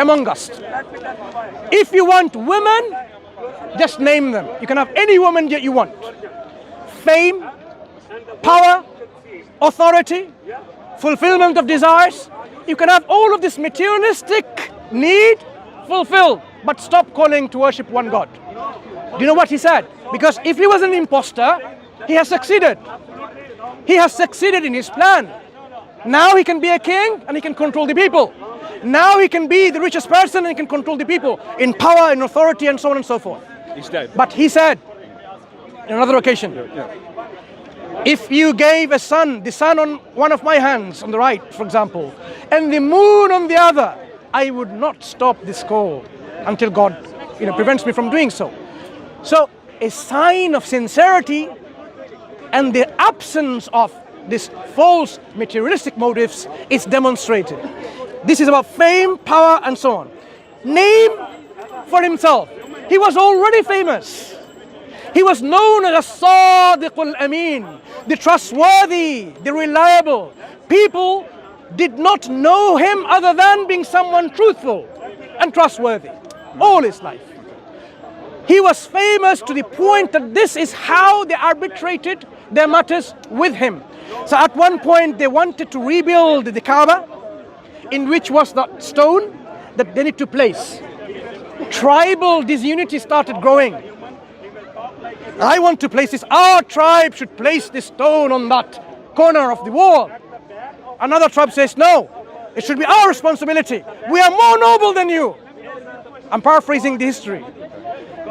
Speaker 1: among us. If you want women, just name them. You can have any woman that you want. Fame, power, authority, fulfillment of desires. You can have all of this materialistic need fulfilled, but stop calling to worship one God. Do you know what he said? Because if he was an imposter, he has succeeded. He has succeeded in his plan. Now he can be a king and he can control the people. Now he can be the richest person and he can control the people in power and authority and so on and so forth.
Speaker 7: He's dead.
Speaker 1: But he said, in another occasion, if you gave the sun on one of my hands, on the right, for example, and the moon on the other, I would not stop this call until God, prevents me from doing so. So a sign of sincerity and the absence of this false materialistic motives is demonstrated. This is about fame, power, and so on. Name for himself. He was already famous. He was known as Sadiqul Amin, the trustworthy, the reliable. People did not know him other than being someone truthful and trustworthy all his life. He was famous to the point that this is how they arbitrated their matters with him. So at one point they wanted to rebuild the Kaaba, in which was that stone that they need to place. Tribal disunity started growing. I want to place this. Our tribe should place this stone on that corner of the wall. Another tribe says, no, it should be our responsibility. We are more noble than you. I'm paraphrasing the history.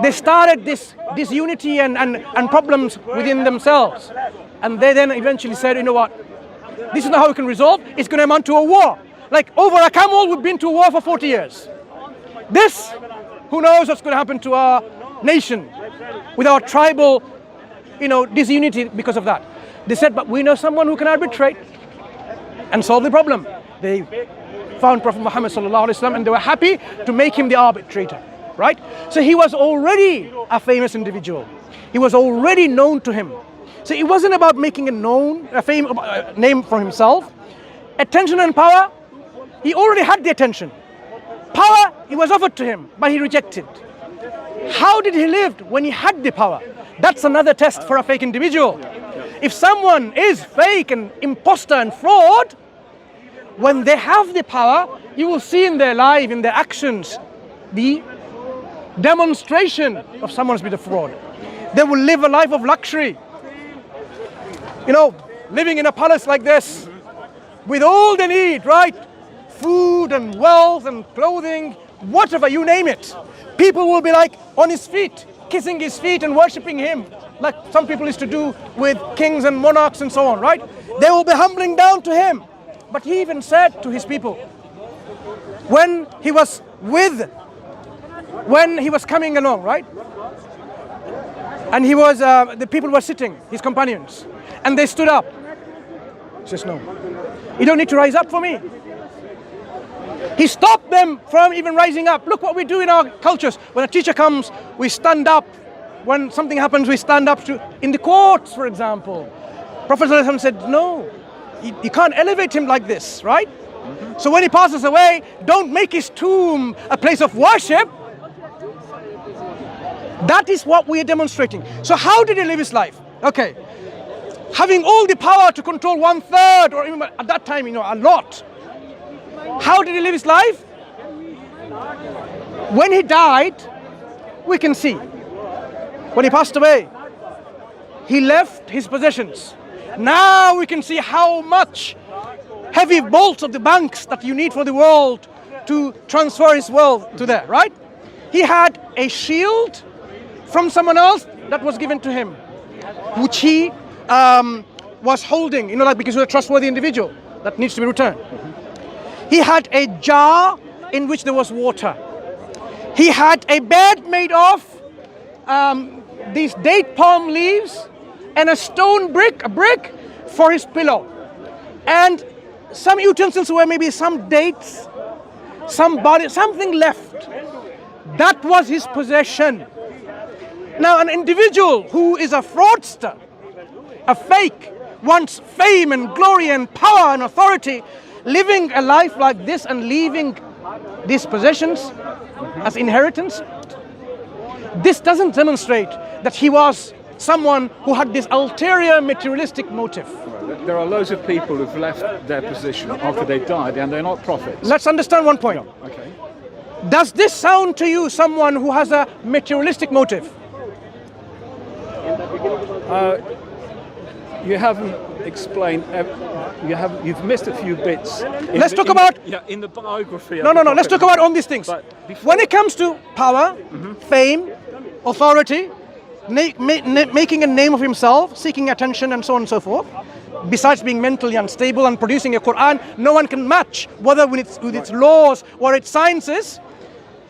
Speaker 1: They started this disunity and problems within themselves. And they then eventually said, you know what? This is not how we can resolve. It's going to amount to a war. Like over a camel, we've been to a war for 40 years. This, who knows what's going to happen to our nation with our tribal, disunity because of that. They said, but we know someone who can arbitrate and solve the problem. They found Prophet Muhammad sallallahu alaihi wasallam and they were happy to make him the arbitrator, right? So he was already a famous individual. He was already known to him. So it wasn't about making a name for himself. Attention and power, he already had the attention. Power, it was offered to him, but he rejected. How did he live when he had the power? That's another test for a fake individual. If someone is fake and imposter and fraud, when they have the power, you will see in their life, in their actions, the demonstration of someone's been a fraud. They will live a life of luxury. Living in a palace like this, with all they need, right? Food and wealth and clothing, whatever, you name it. People will be like on his feet, kissing his feet and worshipping him, like some people used to do with kings and monarchs and so on, right? They will be humbling down to him. But he even said to his people, when he was coming along, right? And he was, the people were sitting, his companions, and they stood up. He says, no, you don't need to rise up for me. He stopped them from even rising up. Look what we do in our cultures. When a teacher comes, we stand up. When something happens, we stand up in the courts, for example. Prophet ﷺ said, no, you can't elevate him like this, right? So when he passes away, don't make his tomb a place of worship. That is what we are demonstrating. So how did he live his life? Okay, having all the power to control 1/3, or even at that time, a lot. How did he live his life? When he died, we can see. When he passed away, he left his possessions. Now we can see how much heavy bolts of the banks that you need for the world to transfer his wealth to there, right? He had a shield from someone else that was given to him, which he was holding, because he was a trustworthy individual that needs to be returned. He had a jar in which there was water. He had a bed made of these date palm leaves and a brick for his pillow. And some utensils were maybe some dates, something left. That was his possession. Now, an individual who is a fraudster, a fake, wants fame and glory and power and authority, living a life like this and leaving these possessions as inheritance, this doesn't demonstrate that he was someone who had this ulterior materialistic motive.
Speaker 7: There are loads of people who've left their position after they died and they're not prophets.
Speaker 1: Let's understand one point.
Speaker 7: Yeah, okay.
Speaker 1: Does this sound to you someone who has a materialistic motive?
Speaker 7: You haven't explained. You've missed a few bits.
Speaker 1: Let's talk about
Speaker 7: in the biography.
Speaker 1: No. Let's talk about all these things. When it comes to power, fame, authority, making a name of himself, seeking attention, and so on and so forth. Besides being mentally unstable and producing a Quran, no one can match, whether with its laws or its sciences.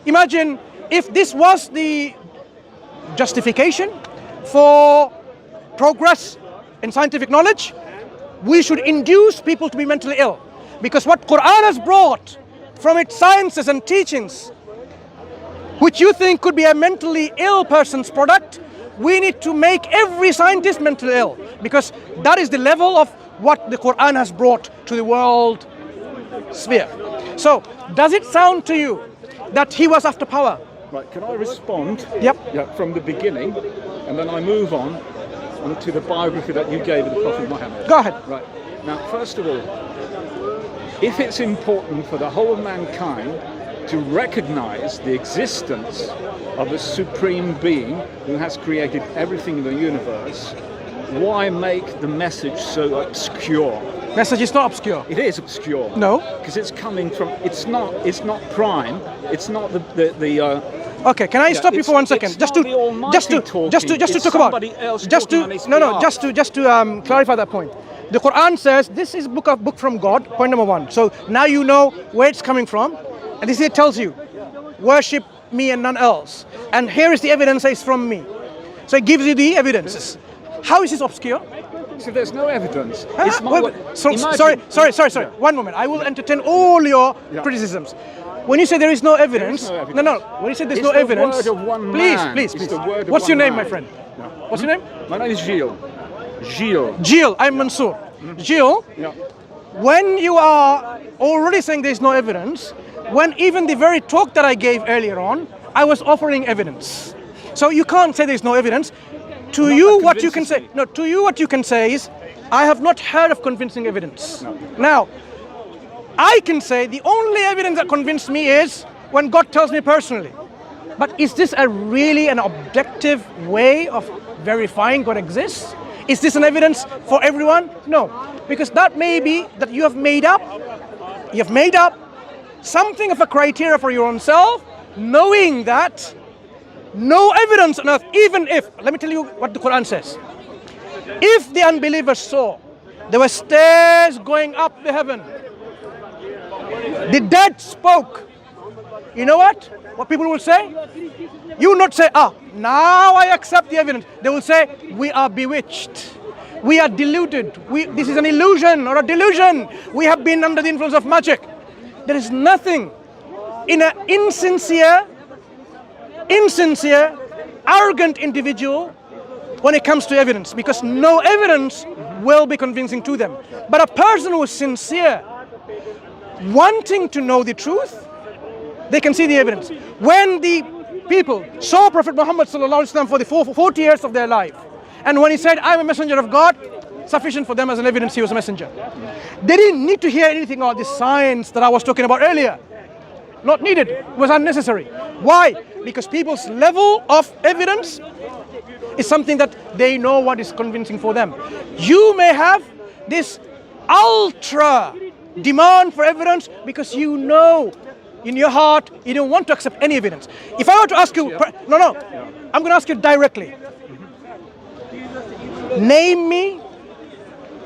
Speaker 1: Imagine if this was the justification for progress in scientific knowledge, we should induce people to be mentally ill. Because what Quran has brought from its sciences and teachings, which you think could be a mentally ill person's product, we need to make every scientist mentally ill. Because that is the level of what the Quran has brought to the world sphere. So, does it sound to you that he was after power?
Speaker 7: Right, can I respond?
Speaker 1: Yep.
Speaker 7: Yeah, from the beginning, and then I move on to the biography that you gave of the Prophet Muhammad.
Speaker 1: Go ahead.
Speaker 7: Right. Now, first of all, if it's important for the whole of mankind to recognize the existence of a supreme being who has created everything in the universe, why make the message so obscure?
Speaker 1: Message is not obscure.
Speaker 7: It is obscure.
Speaker 1: No.
Speaker 7: Because it's coming from, it's not prime, it's not the
Speaker 1: Okay, can I stop you for 1 second? Just to talk about. Just to clarify that point. The Quran says this is book from God. Point number 1. So now you know where it's coming from, and this here tells you, worship me and none else. And here is the evidence. It's from me. So it gives you the evidences. How is this obscure?
Speaker 7: So there's no evidence.
Speaker 1: Sorry. 1 moment. I will entertain all your criticisms. When you say there is no evidence, no. When you say there's no evidence,
Speaker 7: the word of one
Speaker 1: please.
Speaker 7: man.
Speaker 1: What's your name, my friend? What's your name?
Speaker 7: My name is Gilles.
Speaker 1: Gilles, I'm Mansur. Gilles, when you are already saying there is no evidence, when even the very talk that I gave earlier on, I was offering evidence. So you can't say there is no evidence. To you, what you can say? No. To you, what you can say is, I have not heard of convincing evidence. No. Now, I can say the only evidence that convinced me is when God tells me personally. But is this really an objective way of verifying God exists? Is this an evidence for everyone? No. Because that may be that you have made up something of a criteria for your own self, knowing that no evidence on earth, even if, let me tell you what the Quran says. If the unbelievers saw there were stairs going up the heaven, the dead spoke, you know what? What people will say? You will not say, now I accept the evidence. They will say, we are bewitched. We are deluded. This is an illusion or a delusion. We have been under the influence of magic. There is nothing in an insincere, arrogant individual when it comes to evidence, because no evidence will be convincing to them. But a person who is sincere, wanting to know the truth, they can see the evidence. When the people saw Prophet Muhammad ﷺ for the 40 years of their life, and when he said, I'm a messenger of God, sufficient for them as an evidence he was a messenger. They didn't need to hear anything about the science that I was talking about earlier. Not needed, it was unnecessary. Why? Because people's level of evidence is something that they know what is convincing for them. You may have this ultra demand for evidence because you know in your heart you don't want to accept any evidence. If I were to ask you, I'm going to ask you directly. Name me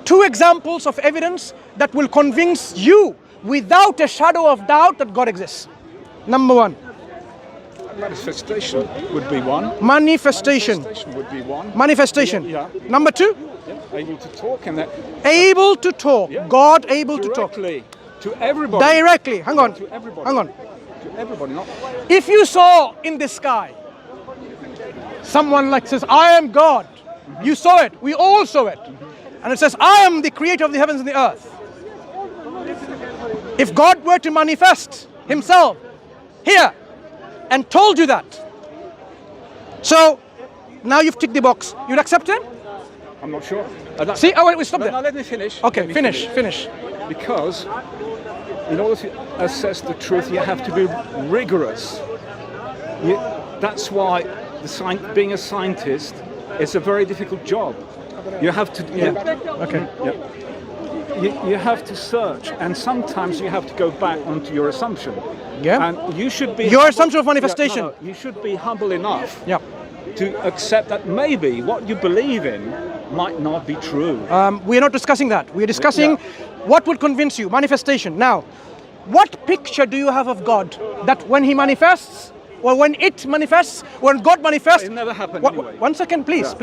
Speaker 1: 2 examples of evidence that will convince you without a shadow of doubt that God exists. Number 1.
Speaker 7: Manifestation would be one.
Speaker 1: Manifestation.
Speaker 7: Manifestation would be one.
Speaker 1: Manifestation.
Speaker 7: Yeah.
Speaker 1: Number 2.
Speaker 7: Yeah. Able to talk and that.
Speaker 1: Able to talk.
Speaker 7: Yeah.
Speaker 1: God able to talk.
Speaker 7: Directly to everybody.
Speaker 1: Directly. Hang on.
Speaker 7: To everybody.
Speaker 1: Hang on.
Speaker 7: To everybody. Not.
Speaker 1: If you saw in the sky someone like says, I am God. You saw it. We all saw it. And it says, I am the creator of the heavens and the earth. If God were to manifest himself here and told you that, so now you've ticked the box, you'd accept him?
Speaker 7: I'm not sure.
Speaker 1: See, wait, we stop there.
Speaker 7: No, let me finish.
Speaker 1: Okay, finish.
Speaker 7: Because in order to assess the truth, you have to be rigorous. That's why being a scientist is a very difficult job. You have to. You have to search, and sometimes you have to go back onto your assumption. Yeah. And you should be
Speaker 1: your assumption of manifestation.
Speaker 7: No, you should be humble enough.
Speaker 1: Yeah.
Speaker 7: To accept that maybe what you believe in might not be true.
Speaker 1: We are not discussing that. We are discussing what would convince you. Manifestation. Now, what picture do you have of God that when He manifests, or when it manifests, when God manifests?
Speaker 7: It never happened anyway.
Speaker 1: One second, please.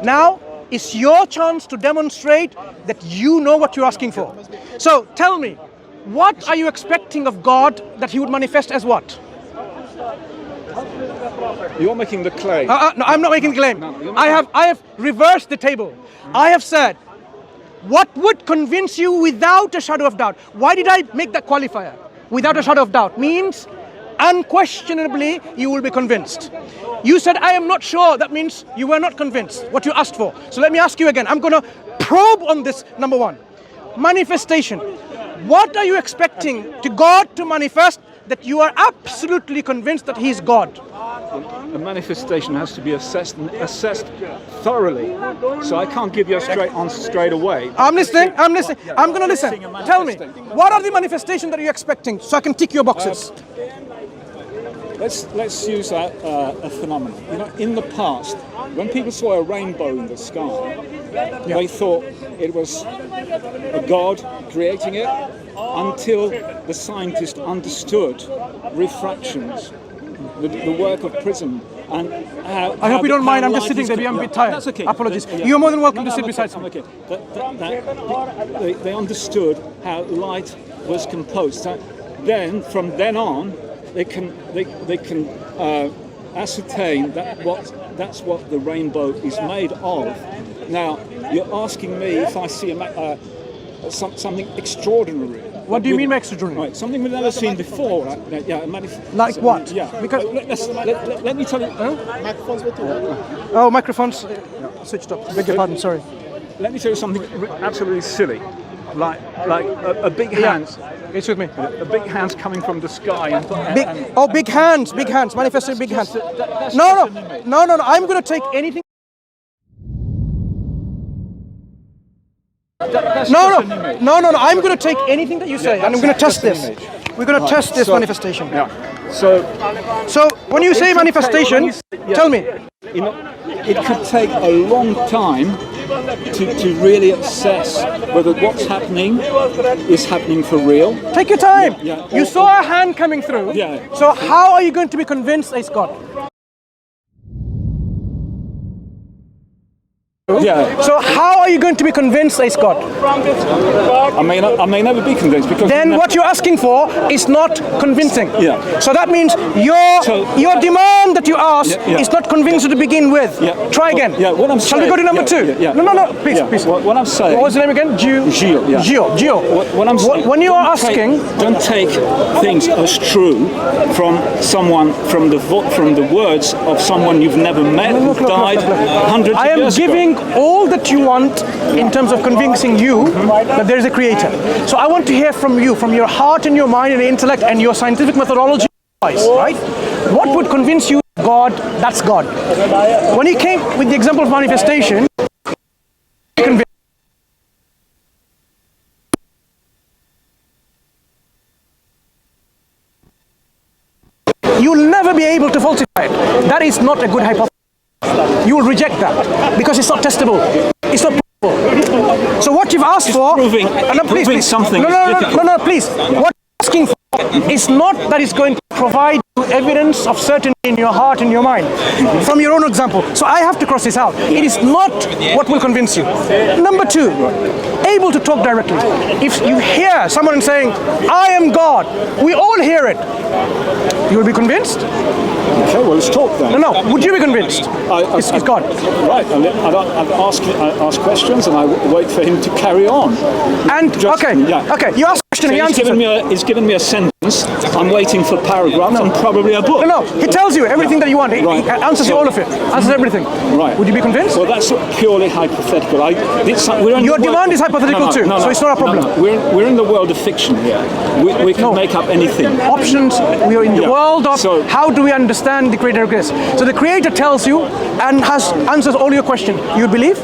Speaker 1: Now, it's your chance to demonstrate that you know what you're asking for. So, tell me, what are you expecting of God that He would manifest as what?
Speaker 7: You're making the claim.
Speaker 1: No, I'm not making the claim. I have reversed the table. I have said, what would convince you without a shadow of doubt? Why did I make that qualifier? Without a shadow of doubt means unquestionably you will be convinced. You said, I am not sure. That means you were not convinced what you asked for. So let me ask you again. I'm going to probe on this. Number 1, manifestation. What are you expecting to God to manifest that you are absolutely convinced that He is God?
Speaker 7: A manifestation has to be assessed thoroughly. So I can't give you a straight answer straight away.
Speaker 1: I'm listening. I'm going to listen. Tell me, what are the manifestations that you're expecting so I can tick your boxes?
Speaker 7: Let's use a phenomenon. You know, in the past, when people saw a rainbow in the sky, they thought it was a God creating it, until the scientists understood refractions, the work of prism, and how. I
Speaker 1: hope you don't mind. I'm just sitting there. I'm a bit tired.
Speaker 7: That's okay.
Speaker 1: Apologies. You're more than welcome to sit beside me.
Speaker 7: Okay. They understood how light was composed. So then, from then on, they can ascertain that's what the rainbow is made of. Now, you're asking me if I see something extraordinary.
Speaker 1: What do you mean by extraordinary?
Speaker 7: Right, something we've never seen before.
Speaker 1: Like what?
Speaker 7: Yeah.
Speaker 1: Because
Speaker 7: let me tell you.
Speaker 5: Microphones with you.
Speaker 1: Oh, microphones switched up. Beg your pardon. Sorry.
Speaker 7: Let me tell you something absolutely silly, like a big hand.
Speaker 1: Excuse me.
Speaker 7: A big hand's coming from the sky.
Speaker 1: Big hands, manifesting big hands. No. I'm going to take anything. No. I'm going to take anything that you say, and I'm going to test this. We're going to test this manifestation.
Speaker 7: Yeah. So
Speaker 1: when you say manifestation, tell me.
Speaker 7: It could take a long time to really assess whether what's happening is happening for real.
Speaker 1: Take your time.
Speaker 7: Yeah.
Speaker 1: You saw a hand coming through.
Speaker 7: Yeah.
Speaker 1: So how are you going to be convinced it's God?
Speaker 7: Yeah.
Speaker 1: So how are you going to be convinced it's God?
Speaker 7: I may never be convinced because
Speaker 1: Then what you're asking for is not convincing.
Speaker 7: Yeah.
Speaker 1: So that means your demand that you ask is not convincing to begin with.
Speaker 7: Yeah.
Speaker 1: Try again.
Speaker 7: Yeah. What I'm
Speaker 1: Shall
Speaker 7: saying,
Speaker 1: we go to number two?
Speaker 7: Yeah.
Speaker 1: No. Please.
Speaker 7: What I'm saying.
Speaker 1: What was the name again?
Speaker 7: Gio. Yeah.
Speaker 1: Gio.
Speaker 7: What I'm saying.
Speaker 1: When you are asking,
Speaker 7: don't take things as true from someone from the words of someone you've never met who died hundreds of years ago.
Speaker 1: I am giving all that you want in terms of convincing you that there is a creator. So I want to hear from you, from your heart and your mind and intellect and your scientific methodology, right? What would convince you God, that's God? When he came with the example of manifestation, you'll never be able to falsify it. That is not a good hypothesis. You will reject that because it's not testable. It's not provable. So what you've asked for,
Speaker 7: proving something is difficult.
Speaker 1: No, please. What you're asking for is not that it's going to provide you evidence of certainty in your heart and your mind from your own example. So I have to cross this out. It is not what will convince you. Number two, able to talk directly. If you hear someone saying, I am God, we all hear it. You will be convinced?
Speaker 7: Okay, well, let's talk then.
Speaker 1: No. Would you be convinced? It's God.
Speaker 7: Right. I ask questions and I wait for him to carry on.
Speaker 1: And okay. You ask a question.
Speaker 7: So
Speaker 1: he answers
Speaker 7: he's given me a sentence. I'm waiting for paragraphs and probably a book.
Speaker 1: No. He tells you everything that you want. He answers you all of it. Answers everything.
Speaker 7: Right.
Speaker 1: Would you be convinced?
Speaker 7: Well, that's purely hypothetical.
Speaker 1: Your demand is hypothetical too, so it's not a problem.
Speaker 7: No. We're in the world of fiction here. We can make up anything.
Speaker 1: Options. We are in the world of how do we understand the Creator exists. So the Creator tells you and answers all your questions. You believe?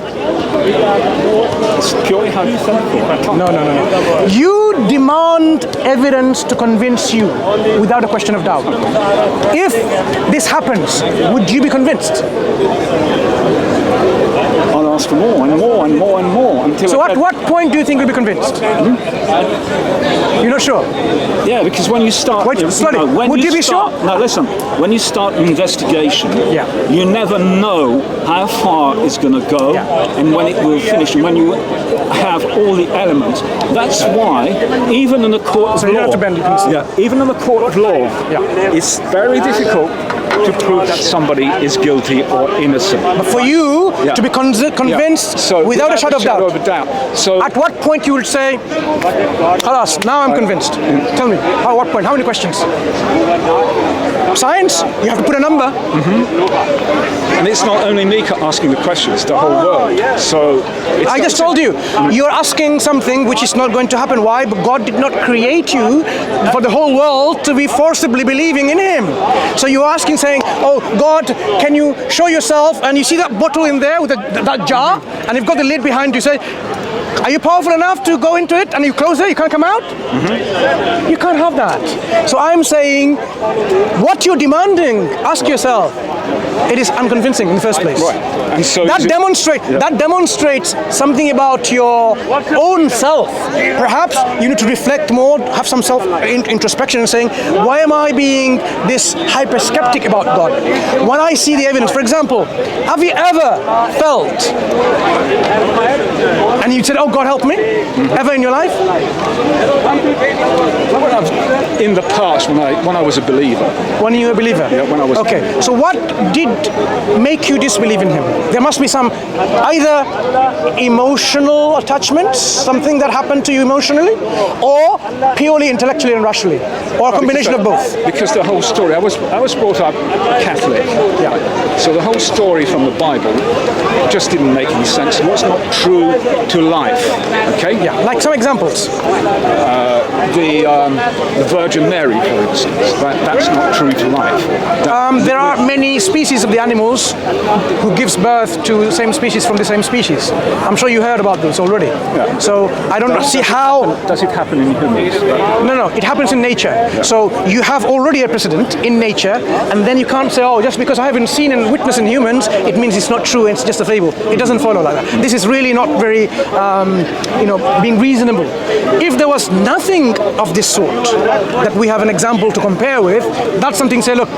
Speaker 7: It's purely hypothetical.
Speaker 1: No. You demand evidence to convince you without a question of doubt. If this happens, would you be convinced?
Speaker 7: I'll ask for more and more and more and more until.
Speaker 1: So at what point do you think you'll be convinced? You're not sure?
Speaker 7: Yeah, because when you start...
Speaker 1: Wait, slowly. Would you be sure?
Speaker 7: No, listen. When you start an investigation, you never know how far it's going to go and when it will finish. And when you have all the elements, that's why even in the court of law... even in the court of law, it's very difficult to prove that somebody is guilty or innocent.
Speaker 1: But for you to be convinced without a shadow of doubt.
Speaker 7: So
Speaker 1: at what point you will say, Khalas, now I'm convinced. Tell me, at what point? How many questions? Science, you have to put a number.
Speaker 7: And it's not only me asking the questions, the whole world. So
Speaker 1: I just told you, you're asking something which is not going to happen. Why? But God did not create you for the whole world to be forcibly believing in Him. So you're asking, saying, oh, God, can you show yourself? And you see that bottle in there with that jar, and you've got the lid behind you. Say, are you powerful enough to go into it? And you close it, you can't come out? You can't have that. So I'm saying, what you're demanding, ask yourself, it is unconvincing in the first place.
Speaker 7: Right. And so
Speaker 1: that demonstrates something about your own self. Perhaps you need to reflect more, have some self-introspection and saying, why am I being this hyper-skeptic about God? When I see the evidence, for example, have you ever felt, and you said, oh, God help me, ever in your life?
Speaker 7: In the past, when I was a believer.
Speaker 1: When you were a believer?
Speaker 7: Yeah, when I was.
Speaker 1: Okay, so what did make you disbelieve in Him? There must be some either emotional attachments, something that happened to you emotionally, or purely intellectually and rationally, or a combination of both.
Speaker 7: Because the whole story, I was brought up Catholic.
Speaker 1: Yeah.
Speaker 7: So the whole story from the Bible just didn't make any sense. It was not true to life. Okay.
Speaker 1: Yeah. Like some examples.
Speaker 7: The Virgin Mary, for instance. That's not true to life.
Speaker 1: There are many species of the animals who gives birth to the same species from the same species. I'm sure you heard about this already.
Speaker 7: Yeah.
Speaker 1: So I don't see how...
Speaker 7: Does it happen in humans?
Speaker 1: No, it happens in nature. Yeah. So you have already a precedent in nature, and then you can't say, oh, just because I haven't seen and witnessed in humans, it means it's not true, it's just a fable. It doesn't follow like that. This is really not very, being reasonable. If there was nothing of this sort that we have an example to compare with, that's something to say, look,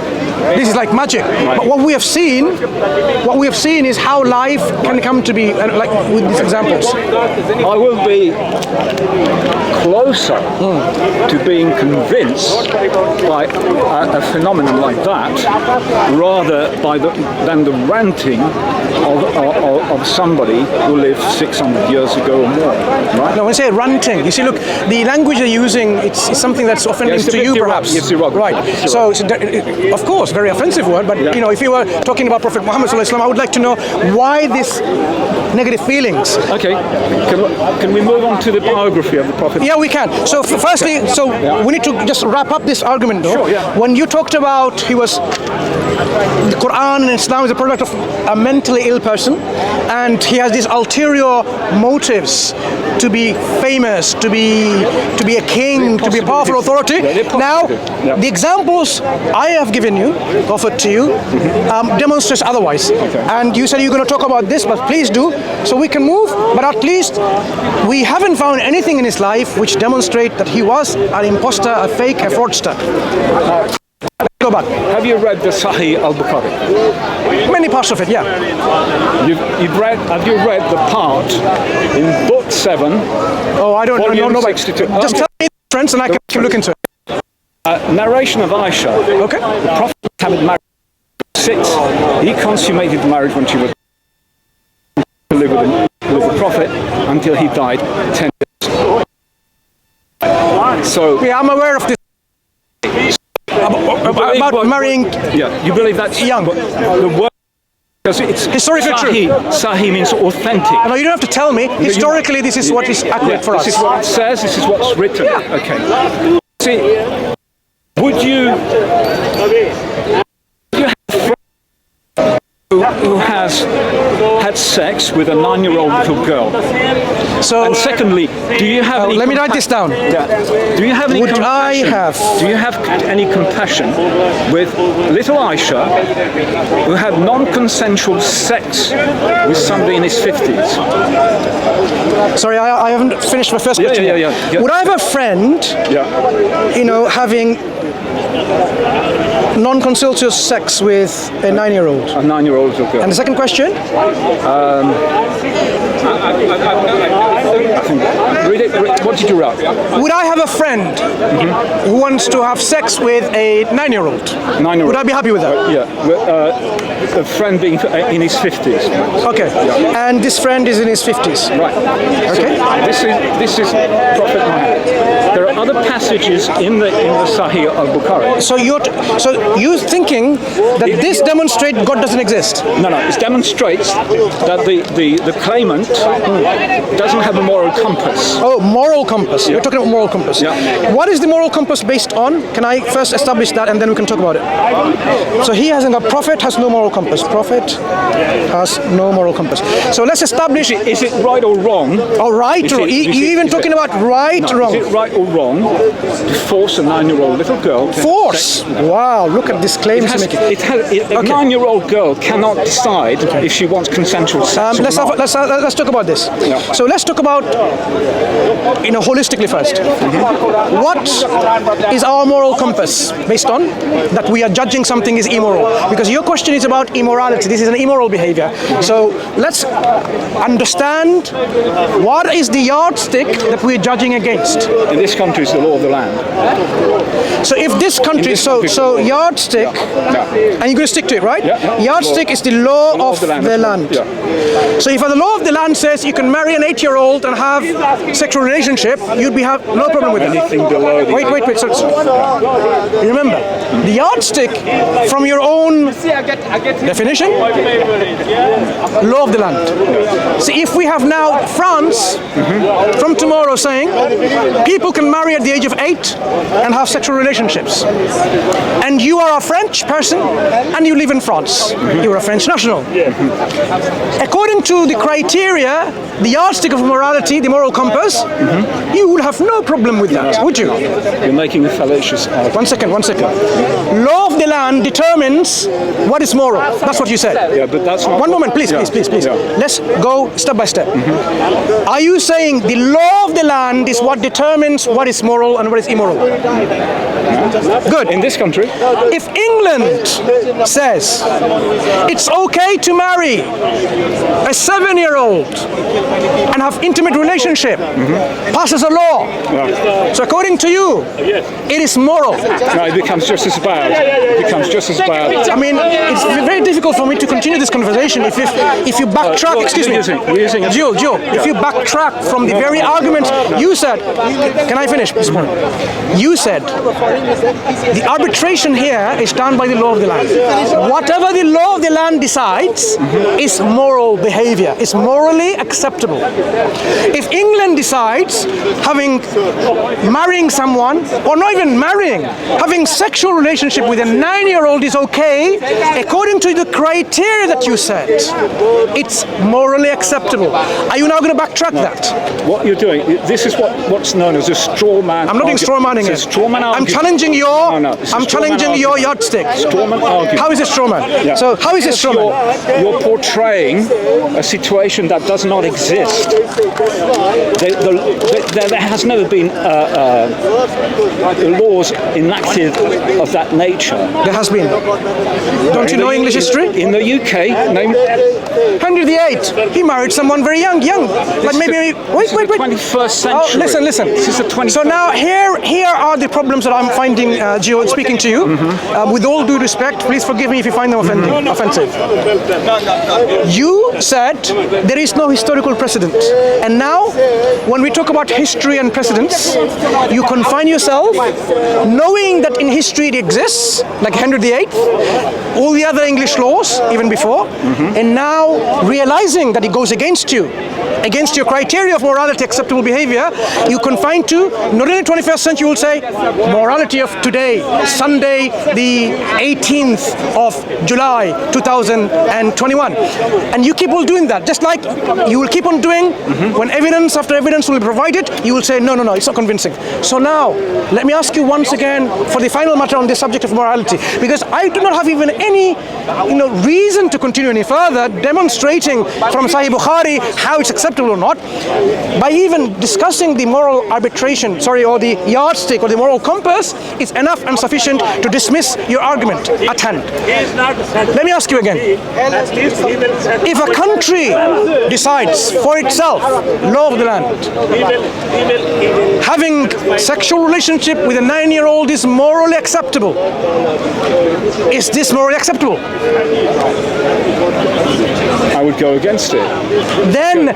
Speaker 1: this is like magic. Right. But what we have seen is how life can come to be, like with these examples.
Speaker 7: I will be closer to being convinced by a phenomenon like that, rather than the ranting of somebody who lived 600 years ago or more. Right?
Speaker 1: No, when I say ranting, you see, look, the language you're using, it's something that's offending to you, perhaps.
Speaker 7: It's derogatory.
Speaker 1: Right. So, of course, very offensive word, but if you were talking about Prophet Muhammad sallallahu alaihi wasallam, I would like to know why this negative feelings.
Speaker 7: Okay. Can we move on to the biography of the Prophet?
Speaker 1: Yeah, we can. So, firstly, we need to just wrap up this argument, though.
Speaker 7: Sure, yeah.
Speaker 1: When you talked about the Quran and Islam is a product of a mentally ill person, and he has these ulterior motives to be famous, to be a king, to be a powerful authority. Now, the examples I have given you, offered to you, demonstrates otherwise.
Speaker 7: Okay.
Speaker 1: And you said you're going to talk about this, but please do, so we can move. But at least we haven't found anything in his life which demonstrate that he was an imposter, a fake, a fraudster. Go back.
Speaker 7: Have you read the Sahih al-Bukhari?
Speaker 1: Many parts of it, yeah.
Speaker 7: Have you read the part in book 7?
Speaker 1: Oh, I don't know.
Speaker 7: 62.
Speaker 1: Just tell me, friends, and I can look into it.
Speaker 7: Narration of Aisha.
Speaker 1: Okay.
Speaker 7: The Prophet Muhammad married 6. He consummated the marriage when she was to live with the Prophet until he died 10 years. So
Speaker 1: yeah, I'm aware of this. About marrying.
Speaker 7: Yeah, you believe that's
Speaker 1: young.
Speaker 7: The word, because it's
Speaker 1: historically true.
Speaker 7: Sahih means authentic.
Speaker 1: No, you don't have to tell me. Historically, this is what is accurate for us.
Speaker 7: This is what it says. This is what's written.
Speaker 1: Yeah.
Speaker 7: Okay. See, would you have a friend who has had sex with a 9-year-old little girl?
Speaker 1: So,
Speaker 7: and secondly, do you have any
Speaker 1: let me write this down.
Speaker 7: Yeah. Do you have any
Speaker 1: Would
Speaker 7: compassion?
Speaker 1: I have?
Speaker 7: Do you have any compassion with little Aisha, who had non-consensual sex with somebody in his 50s?
Speaker 1: Sorry, I haven't finished my first question.
Speaker 7: Yeah.
Speaker 1: Would I have a friend, having non-consensual sex with a 9-year-old?
Speaker 7: A 9-year-old little girl.
Speaker 1: And the second question?
Speaker 7: I think, read it. What did you write?
Speaker 1: Would I have a friend who wants to have sex with a 9-year-old?
Speaker 7: 9-year-old.
Speaker 1: Would I be happy with that?
Speaker 7: Yeah. A friend being in his 50s.
Speaker 1: Okay. Yeah. And this friend is in his 50s.
Speaker 7: Right.
Speaker 1: Okay.
Speaker 7: So this is Prophet Muhammad. There are other passages in the Sahih al-Bukhari.
Speaker 1: So you're thinking that this demonstrates God doesn't exist?
Speaker 7: No. It demonstrates that the claimant doesn't have a moral compass.
Speaker 1: Oh, moral compass. You're talking about moral compass.
Speaker 7: Yeah.
Speaker 1: What is the moral compass based on? Can I first establish that and then we can talk about it? So he hasn't got. Prophet has no moral compass. Prophet has no moral compass. So let's establish.
Speaker 7: Is it right or wrong?
Speaker 1: Oh, right or wrong. You're even talking about right or wrong.
Speaker 7: Is it right or wrong to force a 9-year-old little girl to
Speaker 1: force? Wow, look at this claim he's making.
Speaker 7: A 9-year-old girl cannot decide if she wants consensual sex.
Speaker 1: Let's talk about this.
Speaker 7: Yeah.
Speaker 1: So let's talk about holistically first. What is our moral compass based on that we are judging something is immoral? Because your question is about immorality. This is an immoral behavior. So let's understand what is the yardstick that we're judging against.
Speaker 7: In this country, it's the law of the land.
Speaker 1: So if this country, so yardstick, and you're going to stick to it, right?
Speaker 7: Yeah.
Speaker 1: Yardstick is the law of the land.
Speaker 7: Yeah.
Speaker 1: So if the law of the land says you can marry an 8-year-old and have sexual relations relationship, you'd have no problem with that.
Speaker 7: Anything below the
Speaker 1: Wait. So, remember, the yardstick from your own definition, law of the land. So if we have now France from tomorrow saying people can marry at the age of 8 and have sexual relationships, and you are a French person and you live in France, you are a French national. According to the criteria, the yardstick of morality, the moral compass, you would have no problem with that, would you?
Speaker 7: You're making a fallacious argument.
Speaker 1: One second. Law of the land determines what is moral. That's what you said.
Speaker 7: Yeah, but that's not...
Speaker 1: One moment, please.
Speaker 7: Yeah.
Speaker 1: Let's go step by step. Are you saying the law of the land is what determines what is moral and what is immoral? Good.
Speaker 7: In this country?
Speaker 1: If England says it's okay to marry a 7-year-old and have intimate relationship, passes a law.
Speaker 7: Yeah.
Speaker 1: So according to you, it is moral.
Speaker 7: No, it becomes just as bad.
Speaker 1: I mean, it's very difficult for me to continue this conversation if you backtrack. Excuse me, Gio. If you backtrack from the very argument you said, can I finish this point? You said the arbitration here is done by the law of the land. Whatever the law of the land decides is moral behavior. It's morally acceptable. If England decides marrying someone, or not even marrying, having sexual relationship with a 9-year-old is okay, according to the criteria that you said, it's morally acceptable. Are you now going to backtrack that?
Speaker 7: What you're doing, this is what's known as a straw man.
Speaker 1: I'm not doing straw manning it. I'm challenging your yardstick.
Speaker 7: Straw man argument.
Speaker 1: How is it straw man?
Speaker 7: Yeah.
Speaker 1: So how is it straw man?
Speaker 7: You're portraying a situation that does not exist. There has never been laws enacted of that nature.
Speaker 1: There has been. Don't you know English history?
Speaker 7: In the UK,
Speaker 1: Henry VIII, he married someone very young. Like maybe, wait.
Speaker 7: 21st century.
Speaker 1: Oh, listen.
Speaker 7: This is the 21st.
Speaker 1: So now here are the problems that I'm finding, Gio, speaking to you. With all due respect, please forgive me if you find them offensive. You said there is no historical precedent. And now, when we talk about history and precedents, you confine yourself, knowing that in history it exists, like Henry VIII, all the other English laws, even before, and now realizing that it goes against your criteria of morality, acceptable behavior, you confine to, not in the 21st century, you will say, morality of today, Sunday, the 18th of July, 2021. And you keep on doing that, just like you will keep on doing when evidence after evidence will be provided, you will say, no, it's not convincing. So now, let me ask you once again for the final matter on the subject of morality, because I do not have even any reason to continue any further demonstrating from Sahih Bukhari how it's acceptable or not, by even discussing the moral arbitration, or the yardstick or the moral compass, is enough and sufficient to dismiss your argument at hand. Let me ask you again. If a country decides for itself, law of the land, having sexual relationship with a 9-year-old is morally acceptable, is this morally acceptable?
Speaker 7: I would go against it.
Speaker 1: Then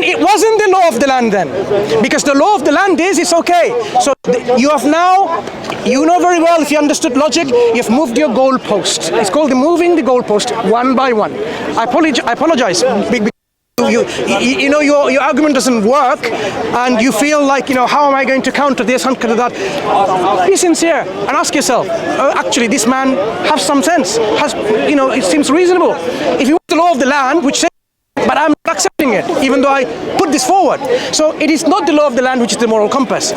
Speaker 1: it wasn't the law of the land then, because the law of the land is it's okay. So you have now, you know very well, if you understood logic, you've moved your goalpost. It's called moving the goalpost one by one. I apologize. Your argument doesn't work, and you feel like, how am I going to counter this, counter that? Be sincere and ask yourself, actually, this man has some sense. It seems reasonable. If you want the law of the land, which says, but I'm not accepting it, even though I put this forward. So it is not the law of the land which is the moral compass.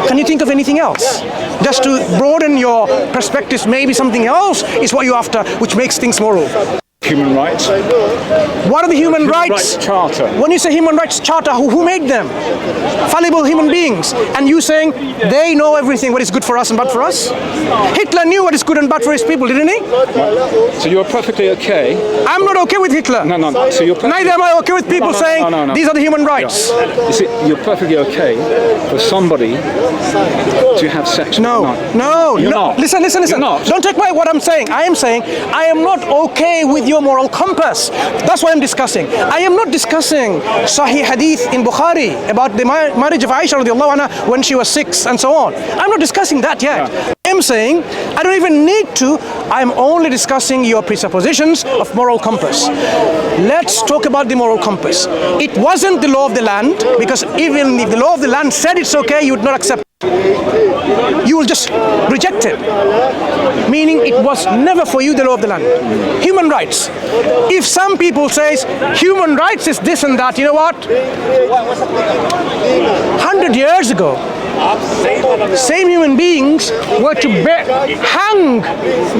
Speaker 1: Can you think of anything else? Just to broaden your perspectives, maybe something else is what you're after, which makes things moral.
Speaker 7: Human rights.
Speaker 1: What are the human rights?
Speaker 7: Charter.
Speaker 1: When you say human rights charter, who made them? Fallible human beings. And you saying they know everything, what is good for us and bad for us? Hitler knew what is good and bad for his people, didn't he?
Speaker 7: So you're perfectly okay?
Speaker 1: I'm not okay with Hitler.
Speaker 7: No. So you're
Speaker 1: neither am I okay with people saying these are the human rights.
Speaker 7: Yeah. You see, you're perfectly okay for somebody to have sex.
Speaker 1: No.
Speaker 7: You're not.
Speaker 1: Listen.
Speaker 7: You're not.
Speaker 1: Don't take what I'm saying. I am saying I am not okay with your your moral compass. That's what I'm discussing. I am not discussing Sahih Hadith in Bukhari about the marriage of Aisha radiallahu anha when she was 6 and so on. I'm not discussing that yet. I am saying I don't even need to. I'm only discussing your presuppositions of moral compass. Let's talk about the moral compass. It wasn't the law of the land, because even if the law of the land said it's okay, you would not accept it. You will just reject it. Meaning it was never for you the law of the land. Human rights. If some people say human rights is this and that, you know what? 100 years ago, same human beings were to hang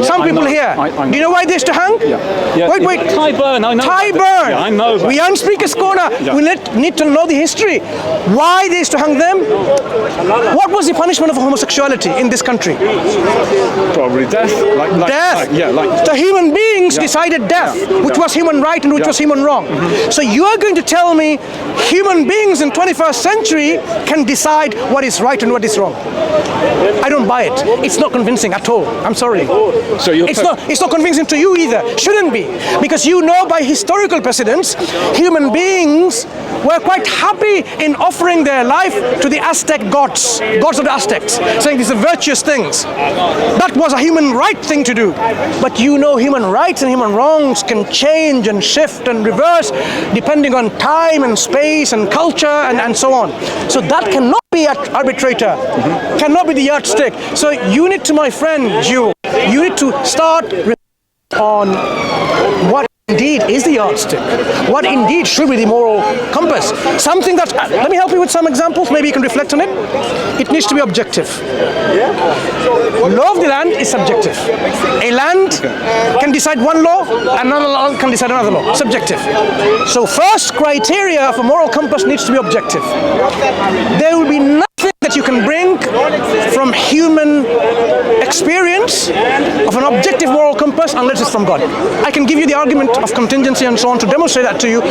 Speaker 1: some people here. Do you know why they used to hang?
Speaker 7: Yeah.
Speaker 1: Wait.
Speaker 7: Tyburn, I know.
Speaker 1: Tyburn.
Speaker 7: Yeah, I know that.
Speaker 1: We on Speaker's Corner.
Speaker 7: Yeah.
Speaker 1: We need to know the history. Why they used to hang them? What was the punishment of homosexuality in this country?
Speaker 7: Probably death.
Speaker 1: Death.
Speaker 7: Like
Speaker 1: the human beings decided death, which was human right and which was human wrong. So you are going to tell me human beings in 21st century can decide what is right and what is wrong? I don't buy it. It's not convincing at all. I'm sorry.
Speaker 7: So
Speaker 1: it's not convincing to you either. Shouldn't be, because you know by historical precedents, human beings were quite happy in offering their life to the Aztec gods of the Aztecs, saying these are virtuous things. That was a human right thing to do. But you know human rights and human wrongs can change and shift and reverse depending on time and space and culture and so on. So that cannot be an arbitrator, cannot be the yardstick. So you need to, my friend Jew, you need to start on what indeed is the yardstick, what indeed should be the moral compass. Something that, let me help you with some examples, maybe you can reflect on it. It needs to be objective. Law of the land is subjective. A land can decide one law, another law can decide another law. Subjective. So first criteria of a moral compass needs to be objective. There will be nothing that you can bring from human experience of an objective moral compass unless it's from God. I can give you the argument of contingency and so on to demonstrate that to you.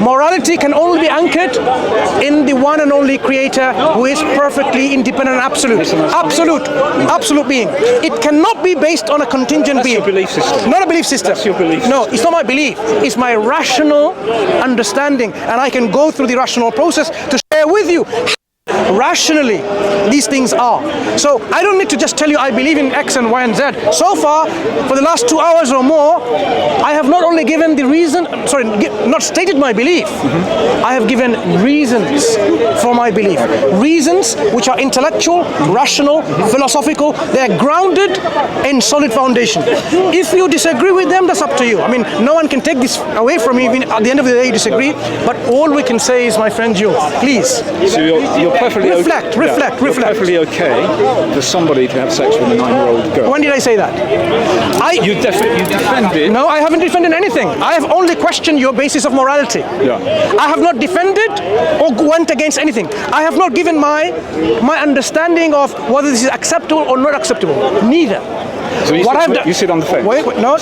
Speaker 1: Morality can only be anchored in the one and only Creator who is perfectly independent and absolute being. It cannot be based on a contingent being.
Speaker 7: That's your belief system.
Speaker 1: Not a belief system.
Speaker 7: That's your belief system.
Speaker 1: No, it's not my belief. It's my rational understanding, and I can go through the rational process to share with you rationally these things are. So I don't need to just tell you I believe in X and Y and Z. So far, for the last 2 hours or more, I have not only given the reason, not stated my belief, I have given reasons for my belief. Reasons which are intellectual, rational, philosophical. They are grounded in solid foundation. If you disagree with them, that's up to you. I mean, no one can take this away from you. Even at the end of the day, you disagree. But all we can say is, my friend, you, please.
Speaker 7: So you're perfectly
Speaker 1: reflect.
Speaker 7: You're perfectly okay for somebody to have sex with a 9-year-old girl.
Speaker 1: When did I say that?
Speaker 7: You defended.
Speaker 1: No, I haven't defended anything. I have only questioned your basis of morality.
Speaker 7: Yeah.
Speaker 1: I have not defended or went against anything. I have not given my understanding of whether this is acceptable or not acceptable. Neither.
Speaker 7: So you sit on the fence.
Speaker 1: Wait, no,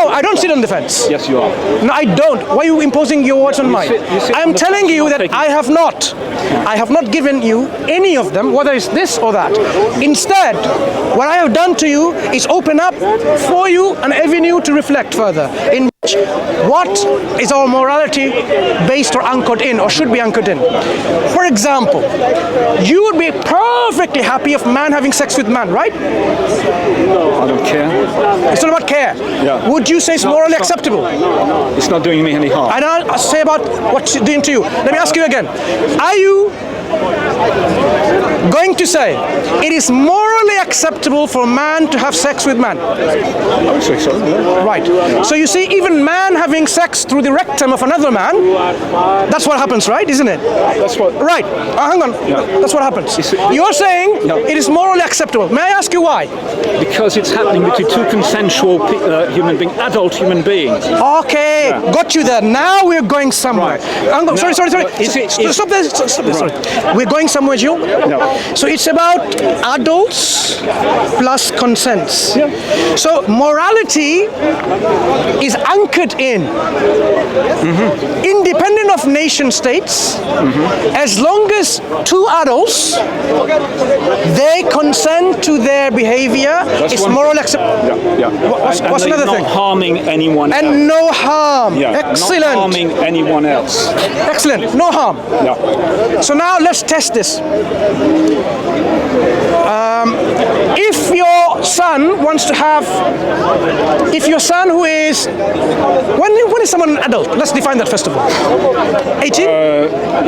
Speaker 1: I don't sit on the fence.
Speaker 7: Yes, you are.
Speaker 1: No, I don't. Why are you imposing your words on mine? I'm telling you that I have not given you any of them, whether it's this or that. Instead, what I have done to you is open up for you an avenue to reflect further in which what is our morality based or anchored in, or should be anchored in. For example, you would be perfectly happy of man having sex with man, right?
Speaker 7: I don't care.
Speaker 1: It's not about care.
Speaker 7: Yeah.
Speaker 1: Would you say it's morally acceptable?
Speaker 7: It's not doing me any harm.
Speaker 1: And I'll say about what's it doing to you. Let me ask you again. Are you going to say it is morally acceptable for man to have sex with man?
Speaker 7: I would say so. Yeah.
Speaker 1: Right. So you see, even man having sex through the rectum of another man, that's what happens, right? Isn't it?
Speaker 7: That's what.
Speaker 1: Right. Hang on.
Speaker 7: Yeah.
Speaker 1: That's what happens. You're saying it is morally acceptable. May I ask you why?
Speaker 7: Because it's happening between two consensual adult human beings.
Speaker 1: Okay, got you there. Now we're going somewhere.
Speaker 7: Right.
Speaker 1: Sorry.
Speaker 7: Is it,
Speaker 1: Stop there. Sorry. We're going somewhere, Jill.
Speaker 7: No.
Speaker 1: So it's about adults plus consents. So morality is anchored in, independent of nation states, as long as two adults, they consent to their behavior, it's morally acceptable. What's another thing?
Speaker 7: Not harming anyone else.
Speaker 1: And no harm.
Speaker 7: Yeah,
Speaker 1: Excellent.
Speaker 7: not harming anyone else.
Speaker 1: Excellent. No harm.
Speaker 7: Yeah.
Speaker 1: So now let's test this. If your son wants to have, if your son who is, when is someone an adult? Let's define that first of all. 18?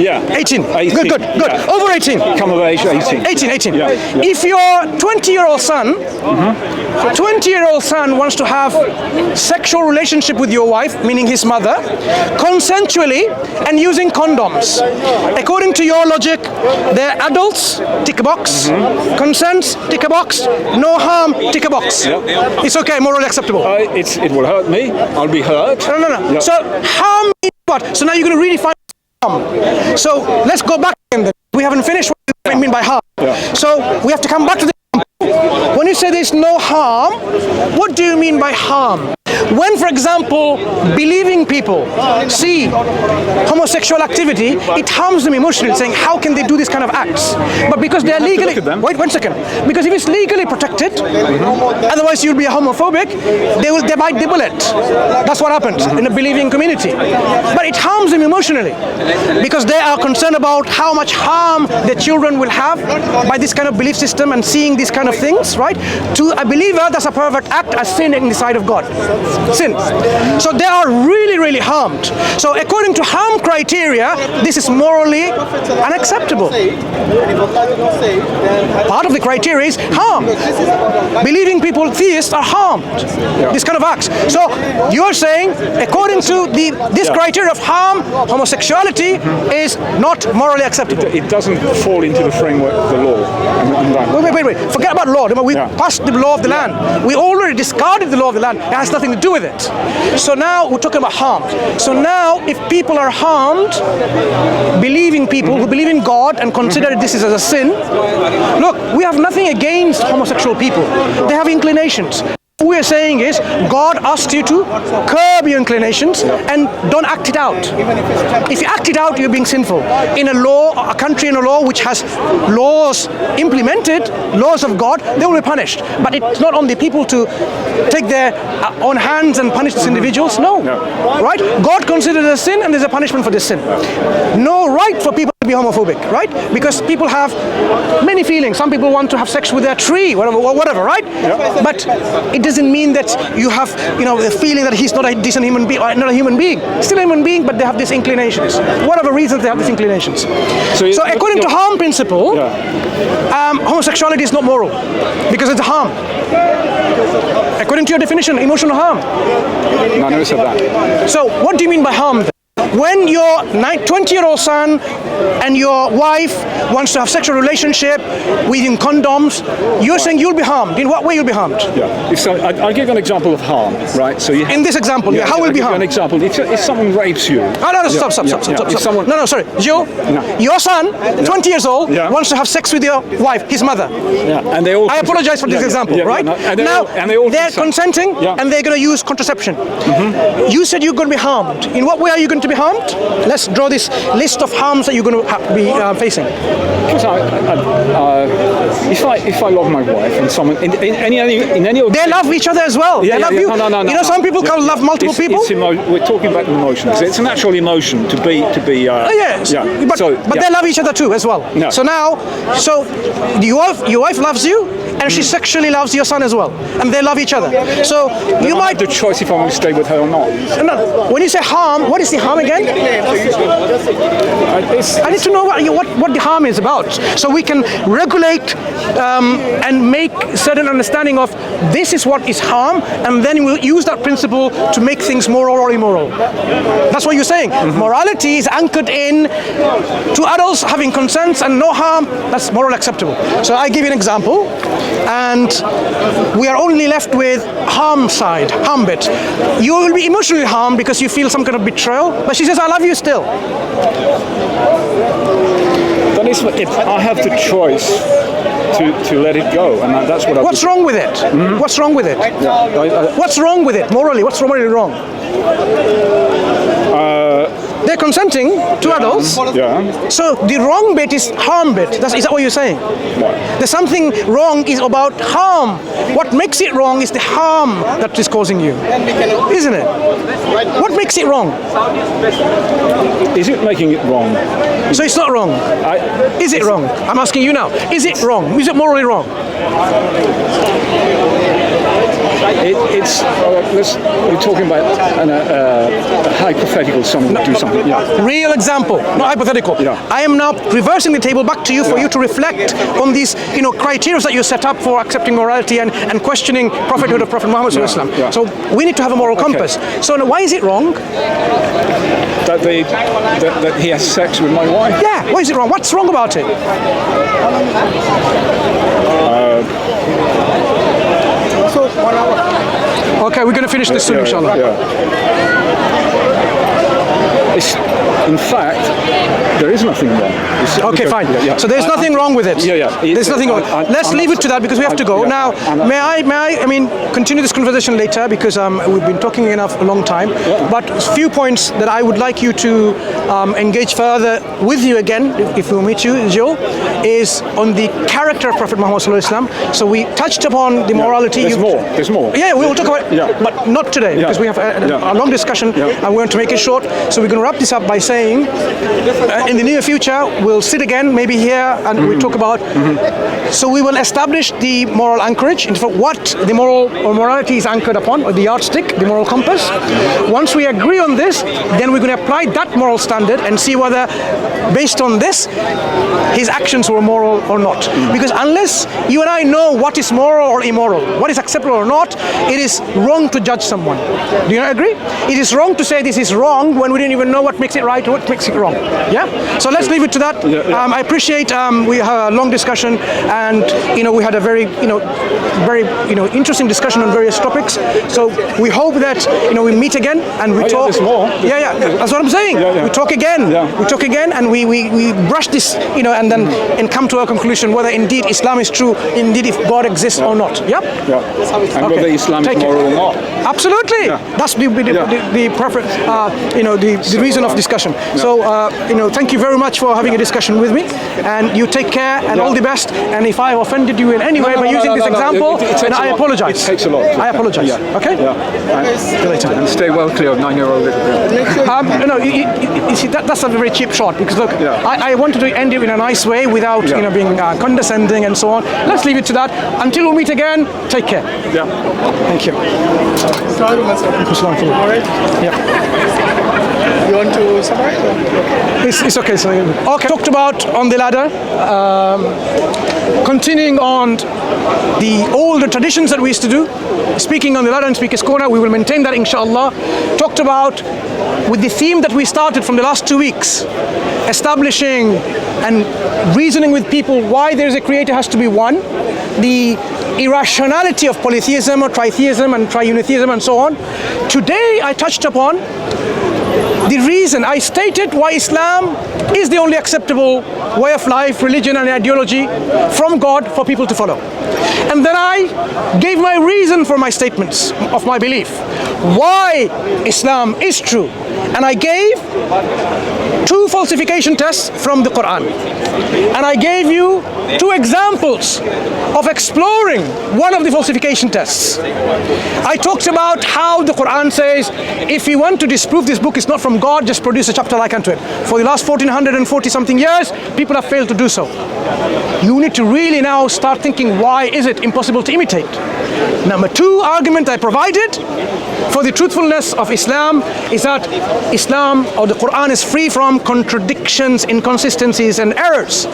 Speaker 7: Yeah.
Speaker 1: 18.
Speaker 7: 18.
Speaker 1: Good.
Speaker 7: Yeah.
Speaker 1: Over 18.
Speaker 7: Come of age, 18.
Speaker 1: 18.
Speaker 7: Yeah.
Speaker 1: If your 20-year-old son, 20-year-old son wants to have sexual relationship with your wife, meaning his mother, consensually and using condoms. According to your logic, they're adults, tick a box. Consents, tick a box. No harm, tick a box. It's okay, morally acceptable.
Speaker 7: It will hurt me. I'll be hurt.
Speaker 1: No.
Speaker 7: Yeah.
Speaker 1: So harm means what? So now you're going to redefine harm. So let's go back again then. We haven't finished what we mean by harm. So we have to come back to the when you say there's no harm, what do you mean by harm? When, for example, believing people see homosexual activity, it harms them emotionally, saying, how can they do this kind of acts? But because they're legally... Wait 1 second. Because if it's legally protected, otherwise you'll be a homophobic, they bite the bullet. That's what happens in a believing community. But it harms them emotionally because they are concerned about how much harm their children will have by this kind of belief system and seeing these kind of things, right? To a believer, that's a perfect act, as sin in the sight of God. Sin. So they are really, really harmed. So according to harm criteria, this is morally unacceptable. Part of the criteria is harm. Believing people, theists, are harmed. This kind of acts. So you're saying, according to this criteria of harm, homosexuality is not morally acceptable.
Speaker 7: It doesn't fall into the framework of the law.
Speaker 1: Wait. Forget about law. We passed the law of the land. We already discarded the law of the land. It has nothing to do with it. So now we're talking about harm. So now if people are harmed, believing people who believe in God and consider this as a sin, look, we have nothing against homosexual people. They have inclinations. What we are saying is God asks you to curb your inclinations and don't act it out. If you act it out, you're being sinful. In a law, a country in a law which has laws implemented, laws of God, they will be punished. But it's not on the people to take their own hands and punish these individuals. No. Right? God considers it a sin and there's a punishment for this sin. No right for people to be homophobic, right? Because people have many feelings. Some people want to have sex with their tree, whatever, right? But it doesn't mean that you have, the feeling that he's not a decent human being, not a human being. Still a human being, but they have these inclinations. Whatever reasons they have these inclinations. So according to harm principle, homosexuality is not moral because it's a harm. According to your definition, emotional harm.
Speaker 7: No, I never said that.
Speaker 1: So what do you mean by harm then? When your 20-year-old son and your wife wants to have sexual relationship within condoms, you're saying you'll be harmed. In what way you'll be harmed?
Speaker 7: Yeah. So I'll give you an example of harm, right? So in
Speaker 1: this example, how will be harmed?
Speaker 7: An example. If someone rapes you.
Speaker 1: Stop.
Speaker 7: Someone...
Speaker 1: No, sorry. Your son, 20 years old, wants to have sex with your wife, his mother.
Speaker 7: Yeah. And they all.
Speaker 1: I apologize for this example, right? They're consenting and they're going to use contraception. You said you're going to be harmed. In what way are you going to be harmed? Let's draw this list of harms that you're going to be facing.
Speaker 7: Because if I love my wife and someone in any
Speaker 1: they love each other as well. They love you. No. Some people can love multiple people.
Speaker 7: We're talking about emotions. It's a natural emotion to be.
Speaker 1: Yes. But they love each other too as well. No. So now, your wife loves you, and she sexually loves your son as well, and they love each other. So you might
Speaker 7: have the choice if I want to stay with her or not.
Speaker 1: No. When you say harm, what is the harm again? I need to know what the harm is about, so we can regulate and make certain understanding of this is what is harm, and then we'll use that principle to make things moral or immoral. That's what you're saying. Morality is anchored in two adults having consents and no harm. That's moral acceptable. So I give you an example, and we are only left with harm bit. You will be emotionally harmed because you feel some kind of betrayal, but she says, I love you still.
Speaker 7: Then I have the choice to let it go, and that's what I.
Speaker 1: What's wrong with it? What's wrong with it? What's wrong with it morally? What's morally wrong? They're consenting to adults.
Speaker 7: Yeah.
Speaker 1: So the wrong bit is harm bit. Is that what you're saying? There's something wrong is about harm. What makes it wrong is the harm that is causing you, isn't it? What makes it wrong?
Speaker 7: Is it making it wrong?
Speaker 1: So it's not wrong. Is it wrong? I'm asking you now. Is it wrong? Is it morally wrong?
Speaker 7: We're talking about a hypothetical someone would do something. Yeah.
Speaker 1: Real example, not hypothetical.
Speaker 7: Yeah.
Speaker 1: I am now reversing the table back to you for you to reflect on these, criteria that you set up for accepting morality and questioning prophethood of Prophet Muhammad sallallahu alaihi wasallam.
Speaker 7: Yeah.
Speaker 1: So we need to have a moral compass. So why is it wrong?
Speaker 7: That he has sex with my wife.
Speaker 1: Yeah. Why is it wrong? What's wrong about it? Okay, we're going to finish this soon, inshallah.
Speaker 7: In fact, there is nothing wrong.
Speaker 1: Okay, fine. So there's nothing wrong with it. There's nothing wrong. Let's leave it to that because we have to go. Now, may I continue this conversation later because we've been talking enough a long time. But a few points that I would like you to engage further with you again, if we'll meet you, Joe, is on the character of Prophet Muhammad sallallahu alaihi wasallam. So we touched upon the morality.
Speaker 7: There's more.
Speaker 1: Yeah, we will talk about it, but not today because we have a long discussion and we want to make it short. So we're going to wrap this up by saying in the near future we'll sit again maybe here and we'll talk about so we will establish the moral anchorage into what the moral or morality is anchored upon, or the yardstick, the moral compass. Once we agree on this, then we're going to apply that moral standard and see whether based on this his actions were moral or not. Because unless you and I know what is moral or immoral, what is acceptable or not, it is wrong to judge someone. Do you agree? It is wrong to say this is wrong when we didn't even know what makes it right or what makes it wrong. Yeah? So let's leave it to that. I appreciate we had a long discussion and we had a very interesting discussion on various topics. So we hope that we meet again and we talk.
Speaker 7: There's more.
Speaker 1: That's what I'm saying. We talk again. We talk again and we brush this and come to a conclusion whether indeed Islam is true, indeed if God exists or not.
Speaker 7: And whether Islam is moral or not.
Speaker 1: Absolutely. That's the preference, the reason of discussion. So thank you very much for having a discussion with me, and you take care and all the best. And if I have offended you in any way by using this example, then I apologize.
Speaker 7: It takes a lot.
Speaker 1: I apologize. Okay? See you later.
Speaker 7: And stay well clear of 9-year-old little girl.
Speaker 1: You see, that's a very cheap shot because look, I wanted to end it in a nice way without being condescending and so on. Let's leave it to that. Until we meet again, take care. Thank you. All right.
Speaker 8: You want to summarize?
Speaker 1: It's okay. So, okay. Talked about on the ladder, continuing on the older traditions that we used to do. Speaking on the ladder and Speaker's Corner, we will maintain that inshallah. Talked about with the theme that we started from the last 2 weeks, establishing and reasoning with people why there is a creator has to be one, the irrationality of polytheism or tritheism and triunitheism and so on. Today I touched upon the reason, I stated why Islam is the only acceptable way of life, religion and ideology from God for people to follow. And then I gave my reason for my statements of my belief, why Islam is true. And I gave 2 falsification tests from the Quran. And I gave you 2 examples of exploring one of the falsification tests. I talked about how the Quran says, if you want to disprove this book is not from God, just produce a chapter like unto it. For the last 1440 something years, people have failed to do so. You need to really now start thinking, why is it impossible to imitate? Number 2 argument I provided for the truthfulness of Islam is that Islam or the Quran is free from contradictions, inconsistencies and errors.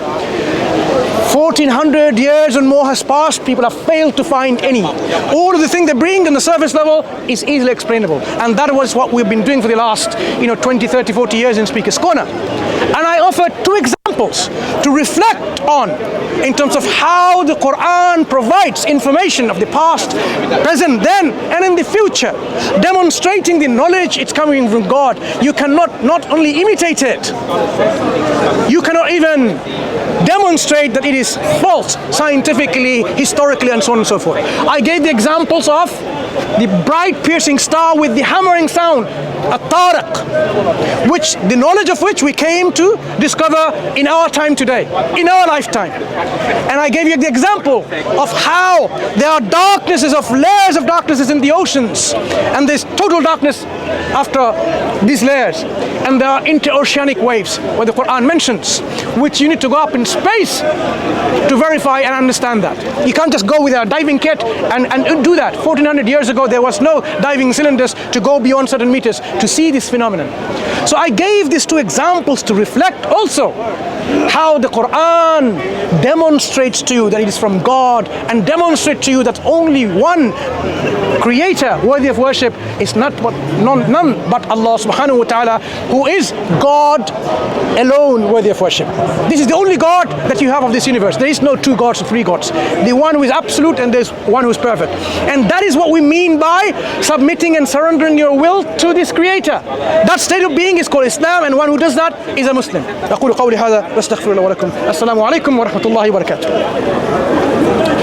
Speaker 1: 1400 years and more has passed, people have failed to find any. All of the things they bring on the surface level is easily explainable. And that was what we've been doing for the last 20, 30, 40 years in Speaker's Corner. And I offered 2 examples to reflect on in terms of how the Quran provides information of the past, present, then, and in the future, demonstrating the knowledge it's coming from God. You cannot not only imitate it, you cannot even demonstrate that it is false scientifically, historically, and so on and so forth. I gave the examples of the bright piercing star with the hammering sound, a tariq, which the knowledge of which we came to discover in our time today, in our lifetime. And I gave you the example of how there are darknesses, of layers of darknesses in the oceans, and there's total darkness after these layers, and there are interoceanic waves where the Quran mentions, which you need to go up in space to verify and understand that. You can't just go with a diving kit and do that. 1400 years ago there was no diving cylinders to go beyond certain meters to see this phenomenon. So I gave these two examples to reflect also how the Quran demonstrates to you that it is from God, and demonstrate to you that only one creator worthy of worship is none but Allah subhanahu wa ta'ala, who is God alone worthy of worship. This is the only God that you have of this universe. There is no two gods or three gods. The one who is absolute, and there's one who is perfect. And that is what we mean by submitting and surrendering your will to this creator. That state of being is called Islam, and one who does that is a Muslim. أقول قولي هذا واستغفر الله ولكم. السلام عليكم ورحمة الله وبركاته.